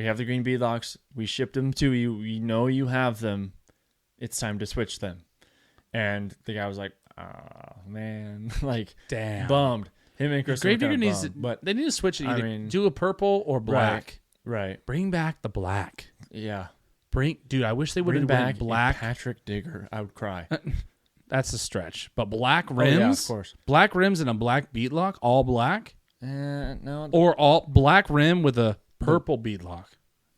have the green beadlocks. We shipped them to you. We know you have them. It's time to switch them. And the guy was like, "Oh man," like Damn. bummed. Him and Chris Gravedigger kinda needs to, bummed, but they need to switch it. I Either mean- do a purple or black. right, Bring back the black. yeah. Dude, I wish they would Bring have back been black. Patrick Digger. I would cry. That's a stretch. But black Oh, rims, yeah, of course. black rims and a black beadlock, all black, No, or all black rim with a purple beadlock.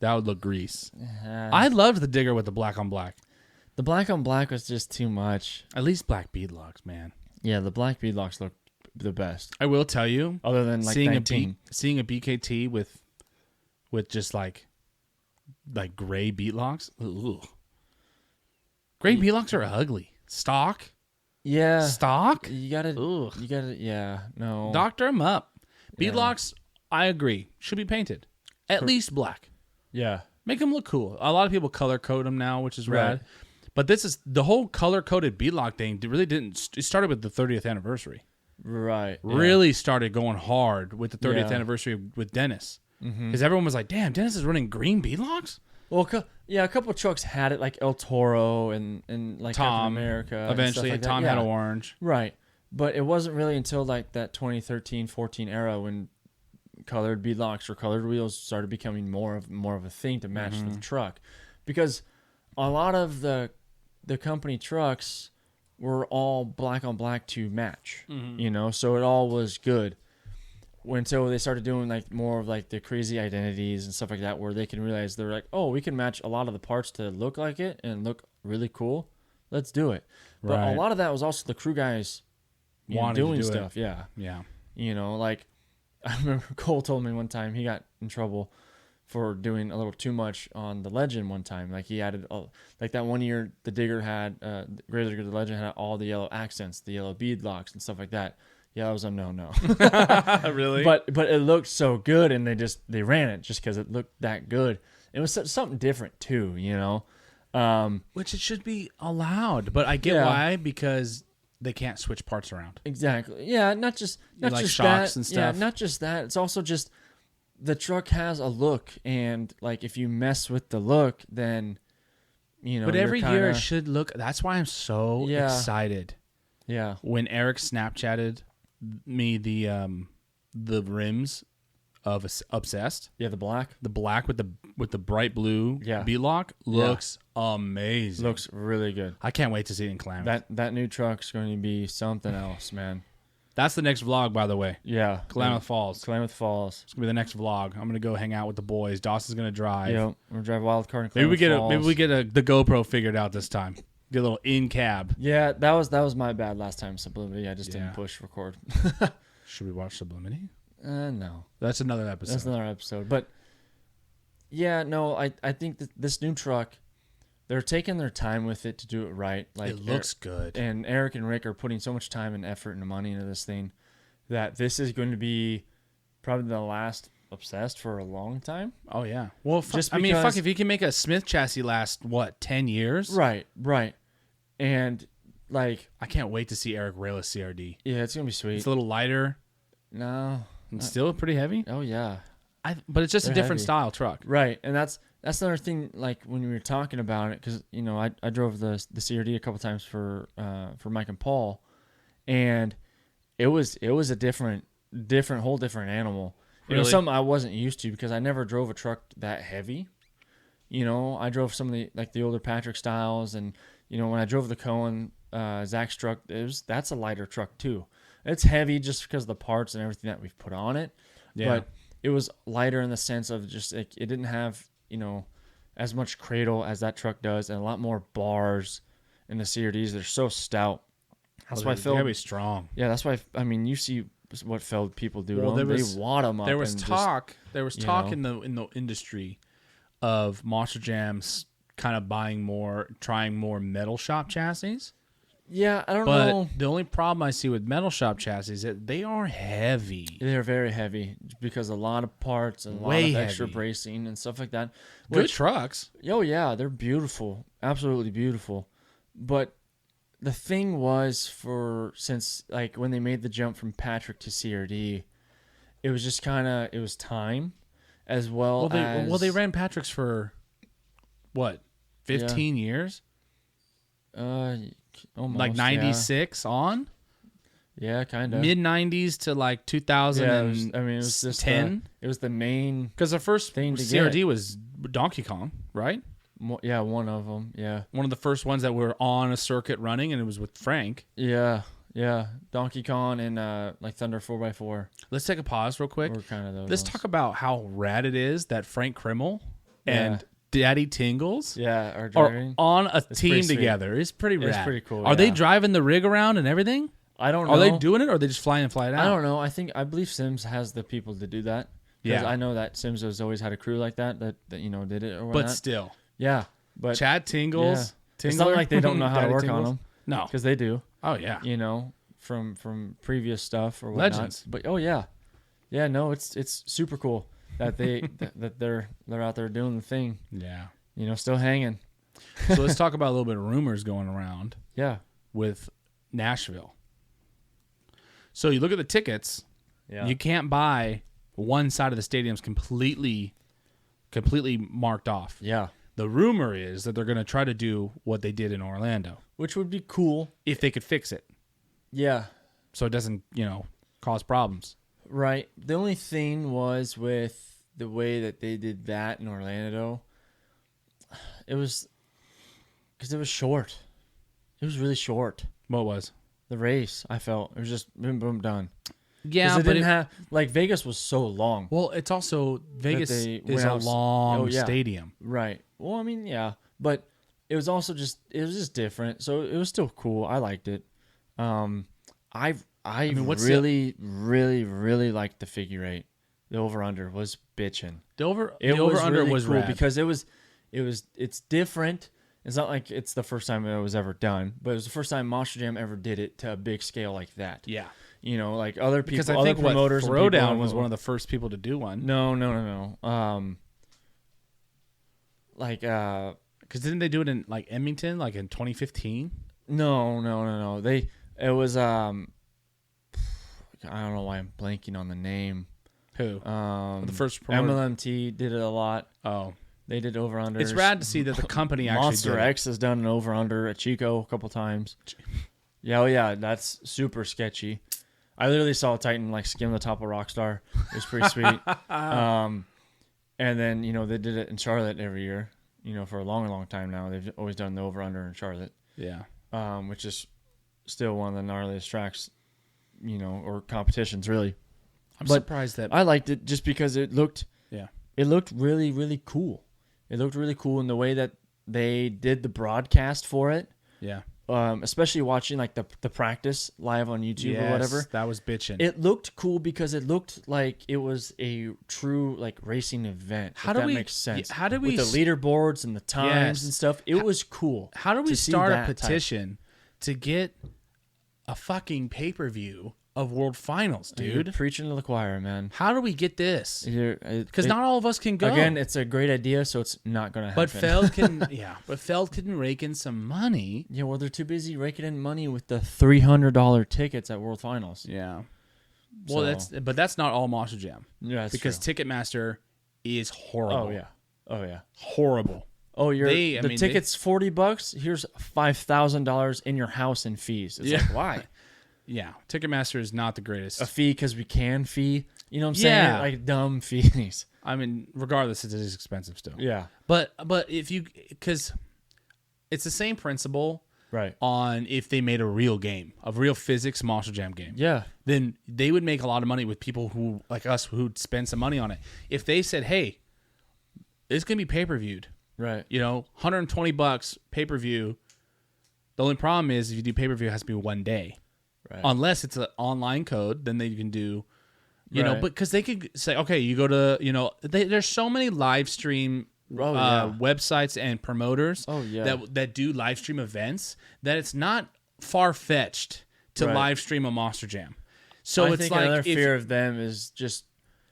That would look grease. I loved the Digger with the black on black. the black on black was just too much. At least black beadlocks, man. Yeah, the black beadlocks look the best. I will tell you, Other than like seeing 19. seeing a BKT with just like like gray beatlocks. Ugh. Gray beatlocks are ugly. Stock. Yeah. Stock. You gotta. Yeah. No. Doctor them up. Beatlocks, I agree, should be painted. At least black. Yeah. Make them look cool. A lot of people color code them now, which is Right. rad. But this is the whole color coded beadlock thing. Really didn't. It started with the 30th anniversary. Right. Yeah. Really started going hard with the 30th Yeah. anniversary with Dennis, because everyone was like, "Damn, Dennis is running green beadlocks." Well, a couple of trucks had it, like El Toro and like Tom, Captain America. and eventually, stuff like Tom that. had Yeah. orange. Right. But it wasn't really until like that 2013-14 era when colored beadlocks or colored wheels started becoming more of a thing to match the truck, because a lot of the company trucks were all black on black to match, so it all was good. Until they started doing like more of like the crazy identities and stuff like that, where they can realize they're like, oh, we can match a lot of the parts to look like it and look really cool. Let's do it. But Right. a lot of that was also the crew guys Wanting to doing do it. stuff. Yeah. Yeah. Like I remember Cole told me one time he got in trouble for doing a little too much on the Legend one time. Like he added, like that one year the Digger had, Greater Digger the Legend had all the yellow accents, the yellow beadlocks and stuff like that. Yeah, that was a no. Really? But it looked so good, and they ran it just because it looked that good. It was something different too, Which it should be allowed, but I get Yeah. why, because they can't switch parts around. Exactly. Yeah, not just Like just shocks that. and stuff. Yeah, not just that. It's also just the truck has a look, and like if you mess with the look, then But every you're year it kinda- should look. That's why I'm so Yeah. excited Yeah. when Eric Snapchatted me the rims of Obsessed. Yeah, the black The black with the bright blue Yeah. beadlock looks amazing. looks really good. I can't wait to see it in Klamath. That new truck's going to be something else, man. That's the next vlog, by the way. Yeah. Klamath Falls. Klamath Falls. It's gonna be the next vlog. I'm gonna go hang out with the boys. Dawson's gonna drive. Yeah, we'll drive wild card in Maybe we Klamath get Falls. the GoPro figured out this time. Get a little in cab. Yeah, that was my bad last time. Sublimity. I just Yeah. didn't push record. Should we watch Sublimity? No. That's another episode. That's another episode. But yeah, no, I think that this new truck, they're taking their time with it to do it right. Like it looks good. And Eric and Rick are putting so much time and effort and money into this thing that this is going to be probably the last Obsessed for a long time. Oh yeah. Well, Just I mean, because- if you can make a Smith chassis last 10 years? Right. And like, I can't wait to see Eric Rayas CRD. yeah, it's gonna be sweet. It's a little lighter No. and still pretty heavy. Oh yeah. But it's just They're a different heavy. style truck. Right, and that's another thing. Like when we were talking about it, because I drove the CRD a couple times for Mike and Paul, and it was a whole different animal. It was Really? something I wasn't used to because I never drove a truck that heavy. I drove some of the older Patrick styles, and when I drove the Cohen Zach's truck, that's a lighter truck too. It's heavy just because of the parts and everything that we've put on it. Yeah. But it was lighter in the sense of just like it didn't have as much cradle as that truck does, and a lot more bars in the CRDs. They're so stout. That's why They Phil. gotta be strong. Yeah, that's why. I mean, you see what Feld people do. Well, to them. there was- they wad them up. There was and talk. There was talk you know. in the industry of Monster Jams kind of trying more metal shop chassis. Yeah, I don't But know. the only problem I see with metal shop chassis is that they are heavy. They're very heavy because a lot of parts and a lot Way of extra heavy. bracing and stuff like that. Good Which, trucks. oh yeah, they're beautiful, absolutely beautiful. But the thing was, since like when they made the jump from Patrick to CRD, it was just it was time, as well. They ran Patrick's for what, 15 years? Almost, Like 96 on? Yeah, kind of Mid 90s to like 2010. Yeah, it was just it was the main. Because the first thing to CRD get. was Donkey Kong, right? Yeah, one of them. Yeah, One of the first ones that were on a circuit running, and it was with Frank. yeah. Donkey Kong and like Thunder 4x4 Let's take a pause real quick. were kind of those. Let's ones. talk about how rad it is that Frank Krimmel and Daddy Tingles Yeah, are are driving. on a pretty team sweet. together. It's pretty rad. It's pretty cool, Are they yeah. driving the rig around and everything? I don't know. Are they doing it, or are they just flying and flying out? I don't know. I believe Sims has the people to do that. Because Yeah. I know that Sims has always had a crew like that you know did it or whatnot. But still, Yeah, but Chad Tingles. it's not like they don't know how to Daddy work Tingles. on them. No. Because they do. Oh yeah. You know, from previous stuff or whatnot. Legends. But yeah, no, it's super cool that they that they're out there doing the thing. Yeah. You know, still hanging. So let's talk about a little bit of rumors going around Yeah. with Nashville. So you look at the tickets. Yeah. You can't buy one side of the stadium's completely marked off. Yeah. The rumor is that they're going to try to do what they did in Orlando Which would be cool. if they could fix it, Yeah. so it doesn't, cause problems. Right. The only thing was with the way that they did that in Orlando, it was because it was short. It was really short. What was? The race, I felt. It was just boom, boom, done. Yeah, It didn't have, Vegas was so long. well, it's also Vegas they is went a out- long Oh, yeah. stadium. Right. Well, I mean, yeah. But it was also it was just different. So it was still cool. I liked it. I mean, what's really, really, really liked the figure eight. The over-under was bitching. The over It the was over under really was cool rad. because it's different. It's not like it's the first time it was ever done, but it was the first time Monster Jam ever did it to a big scale like that. Yeah, You know, like other people, because I other think promoters, and Throwdown people- was one of the first people to do one. No. Because didn't they do it in like Edmonton, like in 2015? No. It was I don't know why I'm blanking on the name. Who? The first promoter? MLMT did it a lot. Oh, They did over under. it's rad to see that the company actually Monster did it. X has done an over under at Chico a couple times. Yeah, that's super sketchy. I literally saw a Titan skim the top of Rockstar. It was pretty sweet. And then they did it in Charlotte every year. For a long, long time now. They've always done the over under in Charlotte. Yeah. Which is still one of the gnarliest tracks, or competitions really. I'm But surprised that I liked it just because it looked really, really cool. It looked really cool in the way that they did the broadcast for it. Yeah. Especially watching the practice live on YouTube or whatever. That was bitching. It looked cool because it looked like it was a true racing event. How if do that we- makes sense? how do we with the leaderboards and the times Yes. and stuff? It was cool. How do we to see start a that type. petition to get a fucking pay-per-view of World Finals, You're dude? preaching to the choir, man. How do we get this? Because Because not all of us can go. Again, it's a great idea, so it's not going to happen. but Feld can, but Feld can rake in some money. Yeah, well, they're too busy raking in money with the $300 tickets at World Finals. Yeah. Well, So- that's not all Monster Jam. Yeah, that's because true. Ticketmaster is horrible. Oh yeah. Horrible. Oh, They- the ticket's $40. Here's $5,000 in your house in fees. It's like, why? Yeah, Ticketmaster is not the greatest. A fee because we can fee. You know what I'm Yeah. saying? Like dumb fees. I mean, regardless, it is expensive still. Yeah. But because it's the same principle Right. on if they made a real game, a real physics Monster Jam game. Yeah. Then they would make a lot of money with people who like us who'd spend some money on it. If they said, "Hey, it's gonna be pay-per-viewed," Right. $120 pay-per-view. The only problem is if you do pay-per-view, it has to be one day. Right. Unless it's an online code, then they can do, Right. but because they could say, okay, you go to, there's so many live stream websites and promoters that do live stream events that it's not far-fetched to Right. live stream a Monster Jam. So I it's think like another if fear of them is just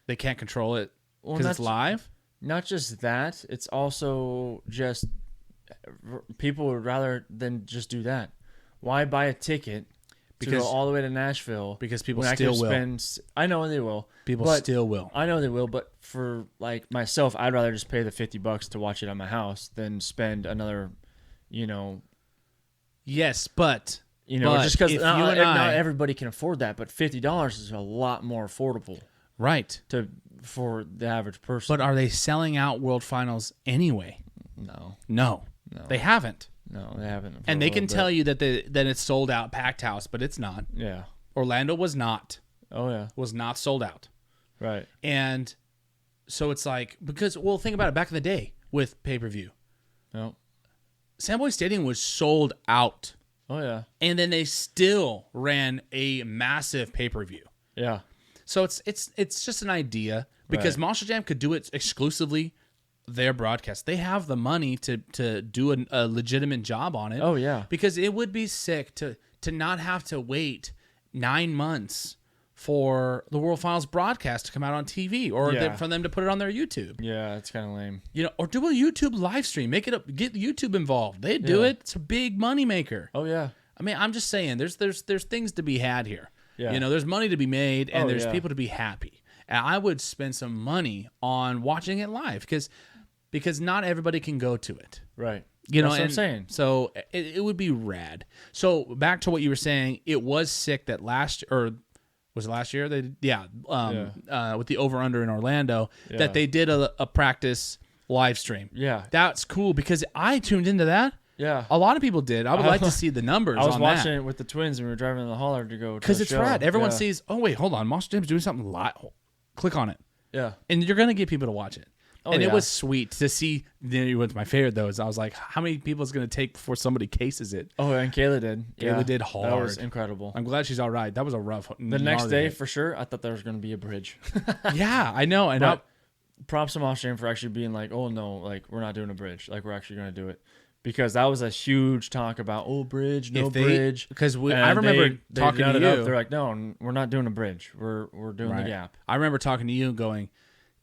they can't control it Well, because it's that's- live. not just that. It's also just people would rather than just do that. Why buy a ticket to Because- go all the way to Nashville? Because people when I still could will. spend, I know they will. People but still will. I know they will, but for myself, I'd rather just pay the $50 to watch it at my house than spend another, Yes, but just because if not, you and not I- everybody can afford that, but $50 is a lot more affordable right. for the average person. But are they selling out World Finals anyway? No, No. They haven't. no, they haven't. And they can tell you that it's sold out, packed house, but it's not. Yeah. Orlando was not sold out. Right. And so it's like, because, think about it, back in the day with pay-per-view, No. Sandboy Stadium was sold out. Oh yeah. And then they still ran a massive pay-per-view. Yeah. So it's just an idea, because Monster Jam could do it exclusively their broadcast. They have the money to do a legitimate job on it. Oh yeah, because it would be sick to not have to wait 9 months for the World Finals broadcast to come out on TV, or for them to put it on their YouTube. Yeah, it's kind of lame. Or do a YouTube live stream. Make it up. Get YouTube involved. They do it. It's a big money maker. Oh yeah. I mean, I'm just saying, there's things to be had here. Yeah. There's money to be made, and there's people to be happy. And I would spend some money on watching it live because not everybody can go to it. Right. That's what I'm saying. So it would be rad. So back to what you were saying, it was sick that was it last year? With the over-under in Orlando, that they did a practice live stream. Yeah. That's cool because I tuned into that. Yeah. A lot of people did. I would like to see the numbers on that. I was watching it with the twins and we were driving in the holler to go to because it's show. rad. Everyone sees, oh, wait, hold on. Monster Jam's doing something live. Click on it. Yeah. And you're going to get people to watch it. Oh, and it was sweet to see. What's my favorite though is I was like, how many people is going to take before somebody cases it? Oh, and Kayla did. Kayla did hard. That was incredible. I'm glad she's all right. That was a rough. The next day, for sure, I thought there was going to be a bridge. Yeah, I know. And props to Monster Jam for actually being like, oh no, like we're not doing a bridge. Like we're actually going to do it. Because that was a huge talk about, bridge, bridge. Because I remember talking to you. They're like, no, we're not doing a bridge. We're doing the gap. I remember talking to you and going,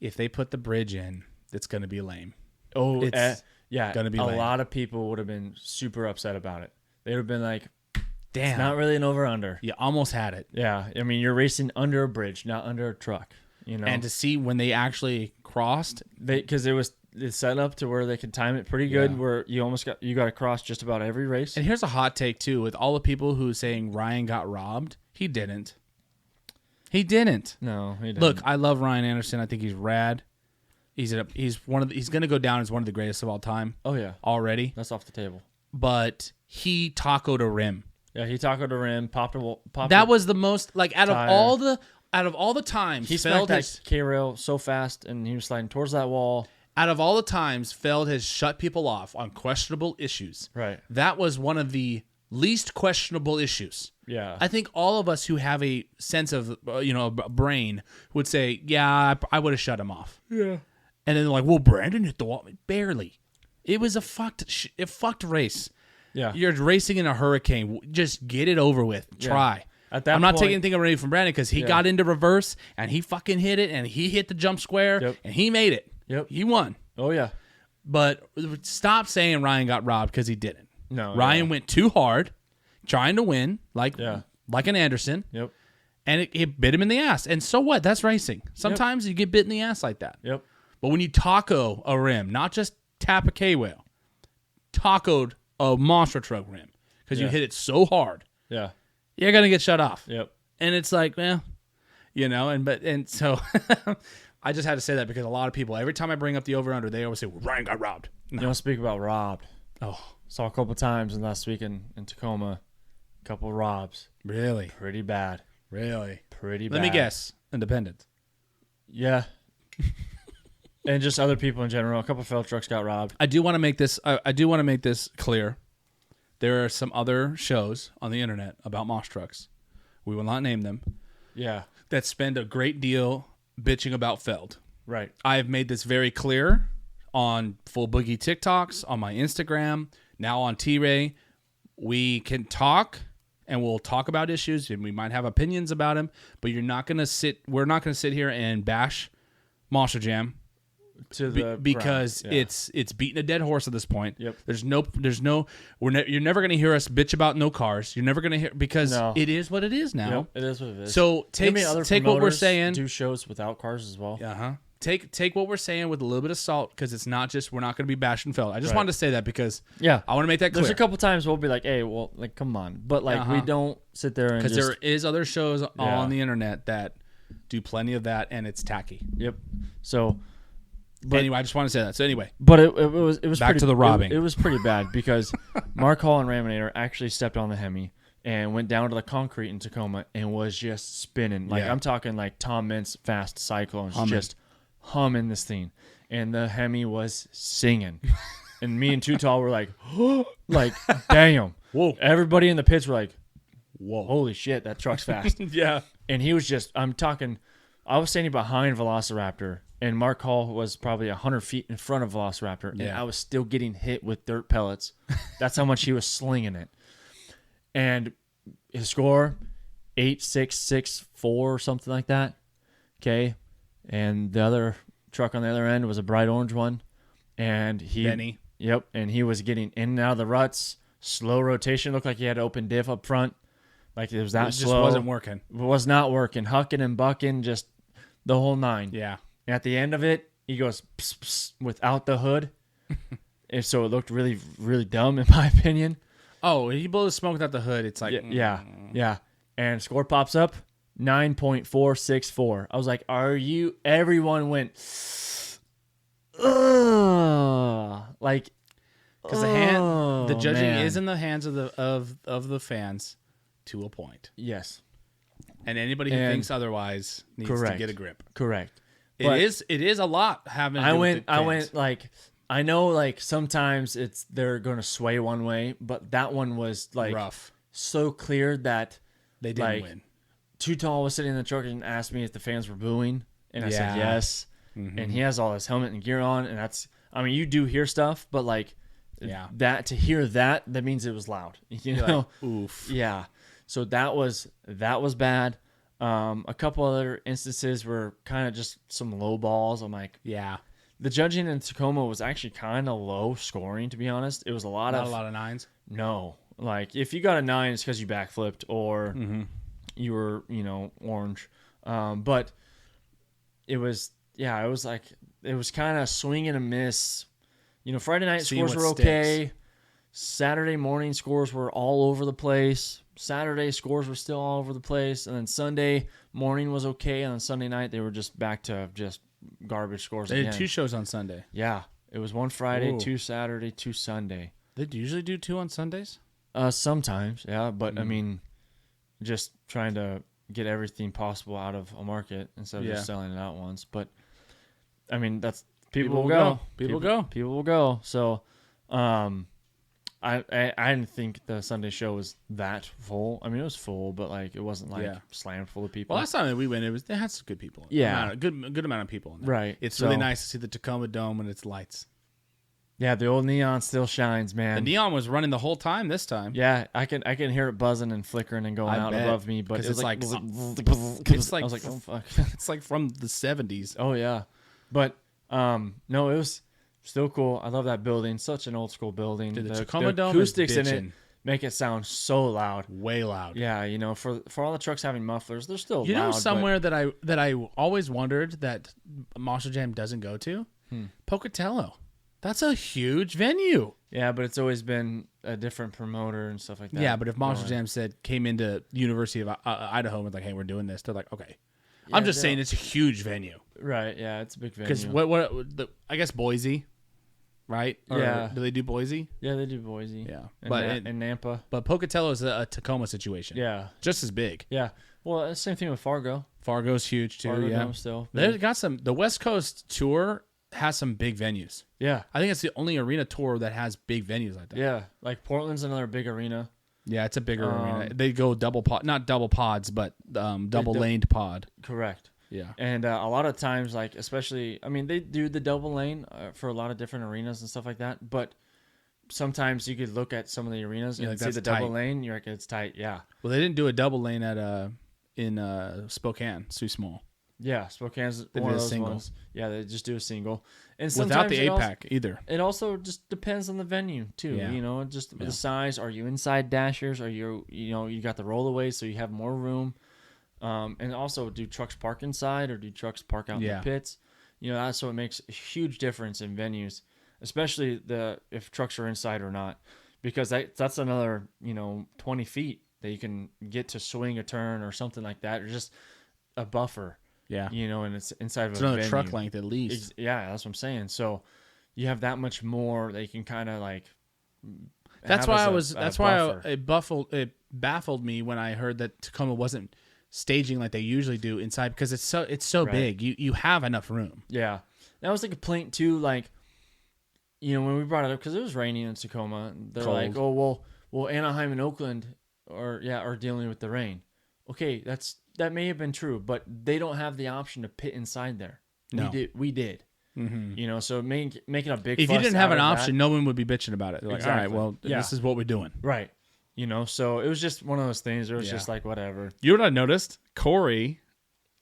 if they put the bridge in, it's going to be lame. Oh, it's going to be lame. A lot of people would have been super upset about it. They would have been like, damn. It's not really an over-under. You almost had it. Yeah. I mean, you're racing under a bridge, not under a truck. And to see when they actually crossed. Because it's set up to where they can time it pretty good, where you got to cross just about every race. And here's a hot take too, with all the people who saying Ryan got robbed. He didn't. No, he didn't. Look, I love Ryan Anderson. I think he's rad. He's going to go down as one of the greatest of all time. Oh yeah, already. That's off the table. But he tacoed a rim. Yeah, he tacoed a rim, popped. That was the most out of all the times he smacked that K-rail so fast, and he was sliding towards that wall. Out of all the times Feld has shut people off on questionable issues, right? That was one of the least questionable issues. Yeah, I think all of us who have a sense of a brain would say, yeah, I would have shut him off. Yeah, and then they're like, well, Brandon hit the wall. Barely. It was a fucked race. Yeah, you're racing in a hurricane. Just get it over with. Try. I'm not taking anything away from Brandon because he got into reverse and he fucking hit it and he hit the jump square and he made it. Yep. He won. Oh, yeah. But stop saying Ryan got robbed because he didn't. No. Ryan went too hard trying to win like an Anderson. Yep. And it bit him in the ass. And so what? That's racing. Sometimes you get bit in the ass like that. Yep. But when you taco a rim, not just tap a K-wheel, tacoed a monster truck rim because you hit it so hard. Yeah. You're going to get shut off. Yep. And it's like, well, and so I just had to say that because a lot of people, every time I bring up the over-under, they always say, well, Ryan got robbed. No. You don't speak about robbed. Oh. Saw a couple times last week in Tacoma, a couple robs. Really? Pretty bad. Really? Pretty bad. Let me guess. Independent. Yeah. And just other people in general. A couple of Feld trucks got robbed. I do want to make this clear. There are some other shows on the internet about Moss trucks. We will not name them. Yeah. That spend a great deal bitching about Feld. Right. I have made this very clear on Full Boogie TikToks, on my Instagram, now on T.Ray. We can talk and we'll talk about issues and we might have opinions about them, but we're not going to sit here and bash Monster Jam. Because it's beating a dead horse at this point. Yep. You're never going to hear us bitch about no cars. You're never going to hear because it is what it is now. Yep, it is what it is. So take what we're saying. Do shows without cars as well. Take what we're saying with a little bit of salt because it's not just we're not going to be bashing Feld. I just wanted to say that because I want to make that clear. There's a couple times we'll be like, hey, well, like come on, but like we don't sit there and because there is other shows on the internet that do plenty of that and it's tacky. Yep. So. But anyway, I just want to say that. So anyway, but it was back to the robbing. It was pretty bad because Mark Hall and Raminator actually stepped on the Hemi and went down to the concrete in Tacoma and was just spinning. Like I'm talking like Tom Mintz fast cyclones, just humming this thing, and the Hemi was singing, and me and Too Tall were like, like damn, whoa! Everybody in the pits were like, whoa, holy shit, that truck's fast. Yeah, and he was just, I'm talking. I was standing behind Velociraptor, and Mark Hall was probably 100 feet in front of Velociraptor, and I was still getting hit with dirt pellets. That's how much he was slinging it. And his score, 8.664 or something like that. Okay. And the other truck on the other end was a bright orange one. And Benny. Yep. And he was getting in and out of the ruts. Slow rotation. Looked like he had open diff up front. Like it was that slow. It just wasn't working. It was not working. Hucking and bucking, just the whole nine. Yeah. And at the end of it, he goes pss, pss, without the hood. And so it looked really, really dumb in my opinion. Oh, he blows smoke without the hood. It's like... Yeah. And score pops up, 9.464. I was like, everyone went... Ugh. Like... Because the judging is in the hands of the fans to a point. Yes. And anybody who thinks otherwise needs to get a grip. Correct. It is a lot having to do with the fans. I went like... I know, like, sometimes they're going to sway one way, but that one was, like, rough. So clear that they didn't win. Too Tall was sitting in the truck and asked me if the fans were booing, and I said yes. Mm-hmm. And he has all his helmet and gear on, and that's, I mean, you do hear stuff, but, like, that to hear that means it was loud. You know? Like, oof. Yeah. So that was bad. A couple other instances were kind of just some low balls. I'm like, yeah. The judging in Tacoma was actually kind of low scoring, to be honest. It was a lot of nines. No, like if you got a 9, it's because you backflipped or you were, orange. But it was kind of swing and a miss. Friday night scores were okay. Saturday morning scores were all over the place. Saturday scores were still all over the place, and then Sunday morning was okay, and then Sunday night they were just back to just garbage scores again. They did 2 shows on Sunday. Yeah. It was 1 Friday, 2 Saturday, 2 Sunday. They usually do 2 on Sundays? Sometimes, yeah. But, I mean, just trying to get everything possible out of a market instead of just selling it out once. But, I mean, that's... People will go. People will go. So, I didn't think the Sunday show was that full. I mean, it was full, but like it wasn't like slammed full of people. Well, last time that we went, it had some good people. Yeah, good amount of people in there. Right. It's really nice to see the Tacoma Dome and its lights. Yeah, the old neon still shines, man. The neon was running the whole time this time. Yeah, I can hear it buzzing and flickering and going out above me, but it's like it's like I was like, oh fuck, it's like from the 70s. Oh yeah, but no, it was. Still cool. I love that building. Such an old school building. Dude, the Tacoma Dome acoustics in it make it sound so loud. Way loud. Yeah, for all the trucks having mufflers, they're still loud. You know somewhere that I always wondered that Monster Jam doesn't go to? Pocatello. That's a huge venue. Yeah, but it's always been a different promoter and stuff like that. Yeah, but if Monster Jam came into University of Idaho and was like, hey, we're doing this, they're like, okay. Yeah, I'm just saying it's a huge venue. Right, yeah, it's a big venue. Because I guess Boise... Right? Or do they do Boise? Yeah, they do Boise. Yeah. And Nampa. But Pocatello is a Tacoma situation. Yeah. Just as big. Yeah. Well, same thing with Fargo. Fargo's huge too. Fargo still. They've got the West Coast tour has some big venues. Yeah. I think it's the only arena tour that has big venues like that. Yeah. Like Portland's another big arena. Yeah, it's a bigger arena. They go double pod, not double pods, but double laned pod. Correct. Yeah. And a lot of times, like, especially, I mean, they do the double lane for a lot of different arenas and stuff like that. But sometimes you could look at some of the arenas and see the double lane. You're like, it's tight. Yeah. Well, they didn't do a double lane in Spokane. It's too small. Yeah. Spokane's one of those ones. Yeah. They just do a single. And without the APAC either. It also just depends on the venue too. Yeah. Just the size. Are you inside dashers? Are you got the rollaways so you have more room? And also, do trucks park inside or do trucks park out in the pits? That's what makes a huge difference in venues, especially if trucks are inside or not, because that's another 20 feet that you can get to swing a turn or something like that, or just a buffer. Yeah, and it's inside of it's a another venue. Truck length at least. Yeah, that's what I'm saying. So you have that much more that you can kind of like. That's why it baffled me when I heard that Tacoma wasn't staging like they usually do inside, because it's so big. You have enough room. Yeah, that was the complaint too. Like, when we brought it up, because it was raining in Tacoma, they're cold. Like, oh well, Anaheim and Oakland are dealing with the rain. Okay, that's that may have been true, but they don't have the option to pit inside there. No. We did. Mm-hmm. So making a big if fuss you didn't have out an of option, that, no one would be bitching about it. They're like, Exactly. all right, well, this is what we're doing. Right. So it was just one of those things. It was just like, whatever. You know what I noticed? Corey,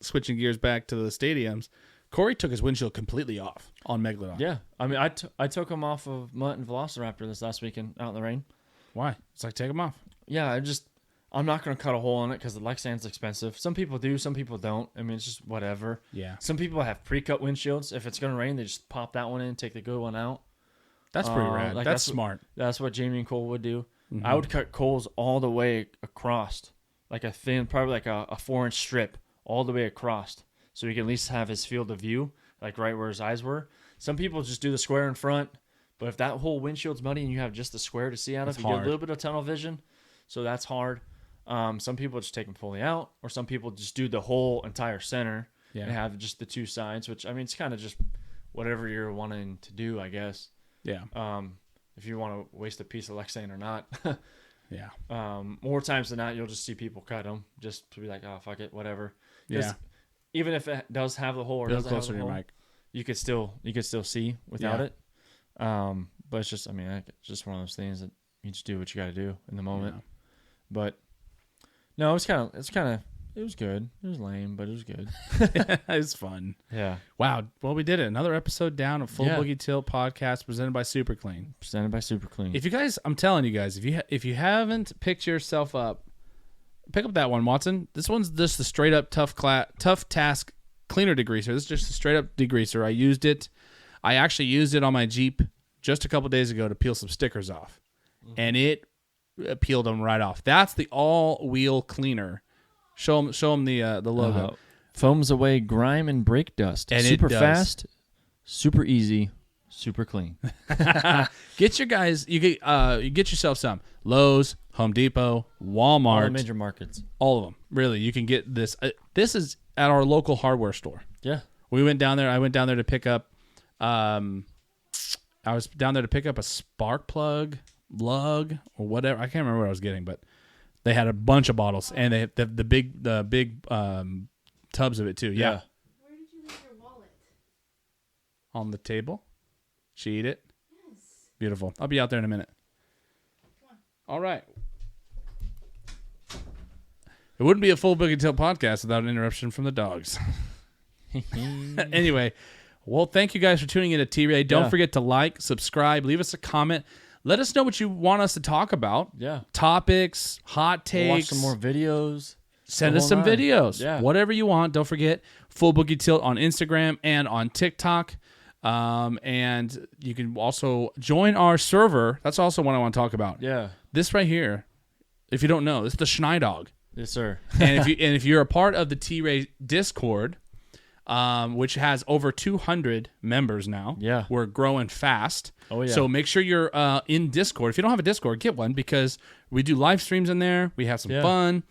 switching gears back to the stadiums, Corey took his windshield completely off on Megalodon. Yeah. I mean, I took him off of Mutt and Velociraptor this last weekend out in the rain. Why? It's like, take them off. Yeah, I'm not going to cut a hole in it because the Lexan's expensive. Some people do, some people don't. I mean, it's just whatever. Yeah. Some people have pre-cut windshields. If it's going to rain, they just pop that one in, take the good one out. That's pretty rad. That's smart. That's what Jamie and Cole would do. Mm-hmm. I would cut Cole's all the way across, like a thin, probably like a 4-inch strip all the way across, so he can at least have his field of view, like right where his eyes were. Some people just do the square in front, but if that whole windshield's muddy and you have just the square to see out of, you get a little bit of tunnel vision, so that's hard. Some people just take them fully out, or some people just do the whole entire center and have just the two sides, which, I mean, it's kind of just whatever you're wanting to do, I guess. Yeah. If you want to waste a piece of Lexan or not. Yeah. More times than not, you'll just see people cut them just to be like, oh, fuck it, whatever. Yeah. Even if it does have the hole or doesn't have the hole, you could still see without it. But it's just, I mean, it's just one of those things that you just do what you got to do in the moment. Yeah. But no, it was good. It was lame, but it was good. It was fun. Yeah. Wow. Well, we did it. Another episode down of Full Boogie Tilt podcast presented by Super Clean. If you guys, I'm telling you guys, if you haven't picked yourself up, pick up that one, Watson. This one's just the straight up tough task cleaner degreaser. This is just a straight up degreaser. I actually used it on my Jeep just a couple days ago to peel some stickers off, and it peeled them right off. That's the all wheel cleaner. Show them the logo. Foams away grime and brake dust. And super fast, super easy, super clean. Get yourself some. Lowe's, Home Depot, Walmart. All the major markets. All of them. Really, you can get this. This is at our local hardware store. Yeah. We went down there. I went down there to pick up I was down there to pick up a spark plug, lug, or whatever. I can't remember what I was getting, but they had a bunch of bottles, and they had the big tubs of it too. Yeah. Where did you leave your wallet? On the table. She ate it. Yes. Beautiful. I'll be out there in a minute. Come on. All right. It wouldn't be a Full Boogie Tilt podcast without an interruption from the dogs. Anyway, well, thank you guys for tuning in to T.Ray. Don't forget to like, subscribe, leave us a comment. Let us know what you want us to talk about. Yeah. Topics, hot takes. We'll watch some more videos. Send us some videos. Yeah. Whatever you want. Don't forget, Full Boogie Tilt on Instagram and on TikTok. And you can also join our server. That's also one I want to talk about. Yeah. This right here, if you don't know, this is the Schneidog. Yes, sir. And if you're a part of the T-Ray Discord, which has over 200 members now. Yeah. We're growing fast. Oh, yeah. So make sure you're in Discord. If you don't have a Discord, get one, because we do live streams in there. We have some fun.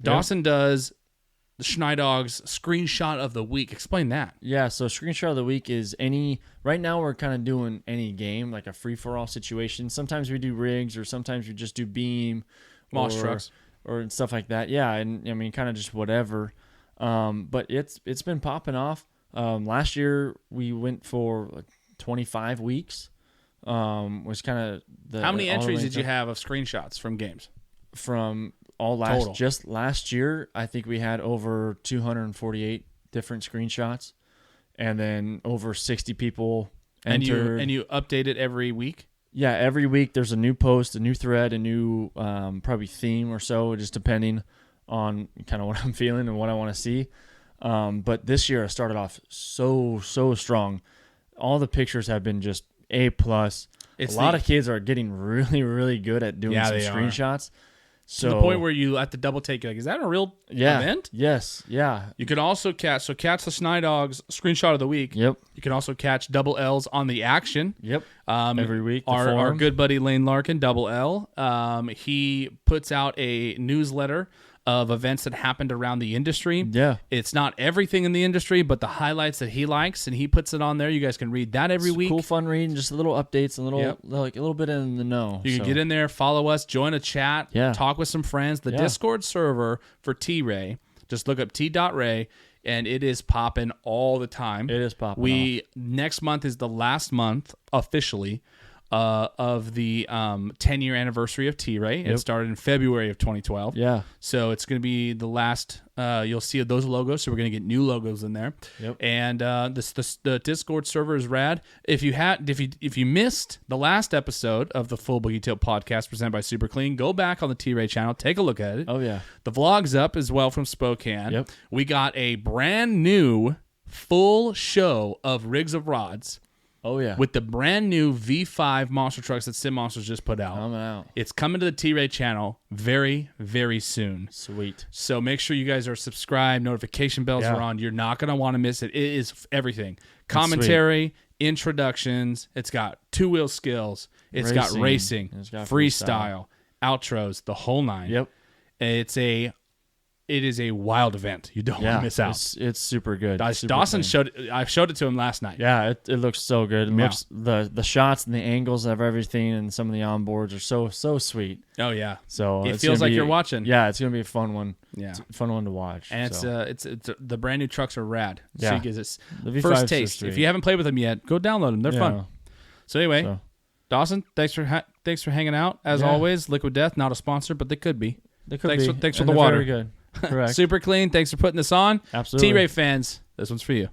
Dawson does the Schneidog's screenshot of the week. Explain that. Yeah, so screenshot of the week is right now we're kind of doing any game, like a free-for-all situation. Sometimes we do rigs, or sometimes we just do beam. Moss trucks. Or stuff like that. Yeah, and I mean, kind of just whatever. But it's been popping off. Last year we went for like 25 weeks. Was kind of the. How many entries did you have of screenshots from games? From just last year, I think we had over 248 different screenshots, and then over 60 people entered. And you update it every week? Yeah, every week there's a new post, a new thread, a new probably theme or so, just depending on kind of what I'm feeling and what I want to see. But this year I started off so strong. All the pictures have been just A+. A lot of kids are getting really, really good at doing some screenshots. So to the point where you have to double take, like, is that a real event? Yes. Yeah. You can also catch the Schneidog's screenshot of the week. Yep. You can also catch Double L's on the action. Yep. Every week. Our good buddy Lane Larkin, Double L, he puts out a newsletter of events that happened around the industry. Yeah. It's not everything in the industry, but the highlights that he likes, and he puts it on there. You guys can read that every week. Cool, fun reading, just little updates and like a little bit in the know. You can get in there, follow us, join a chat, talk with some friends. The Discord server for T-Ray, Just look up T.Ray, and it is popping all the time. It is popping. Next month is the last month officially of the 10-year anniversary of T.Ray. It started in February of 2012. Yeah. So it's going to be the last. You'll see those logos. So we're going to get new logos in there. Yep. And the Discord server is rad. If you missed the last episode of the Full Boogie Tip podcast presented by Super Clean, go back on the T.Ray channel. Take a look at it. Oh yeah. The vlog's up as well from Spokane. Yep. We got a brand new full show of rigs of rods. Oh yeah. With the brand new V5 monster trucks that Sim Monsters just put out. Coming out. It's coming to the T-Ray channel very, very soon. Sweet. So make sure you guys are subscribed. Notification bells are on. You're not going to want to miss it. It is everything. Commentary, introductions. It's got two-wheel skills. It's got racing. It's got freestyle, outros, the whole nine. Yep. It is a wild event. You don't want to miss out. It's super good. Dawson showed it to him last night. Yeah, it looks so good. It looks the shots and the angles of everything and some of the onboards are so sweet. Oh yeah. So it feels like you're watching. Yeah, it's gonna be a fun one. Yeah, it's a fun one to watch. And it's the brand new trucks are rad. Yeah. So you get this The first taste. If you haven't played with them yet, go download them. They're fun. So anyway, Dawson, thanks for hanging out as always. Liquid Death, not a sponsor, but they could be. Thanks for the water. Very good. Correct. Super Clean. Thanks for putting this on. Absolutely. T-Ray fans, this one's for you.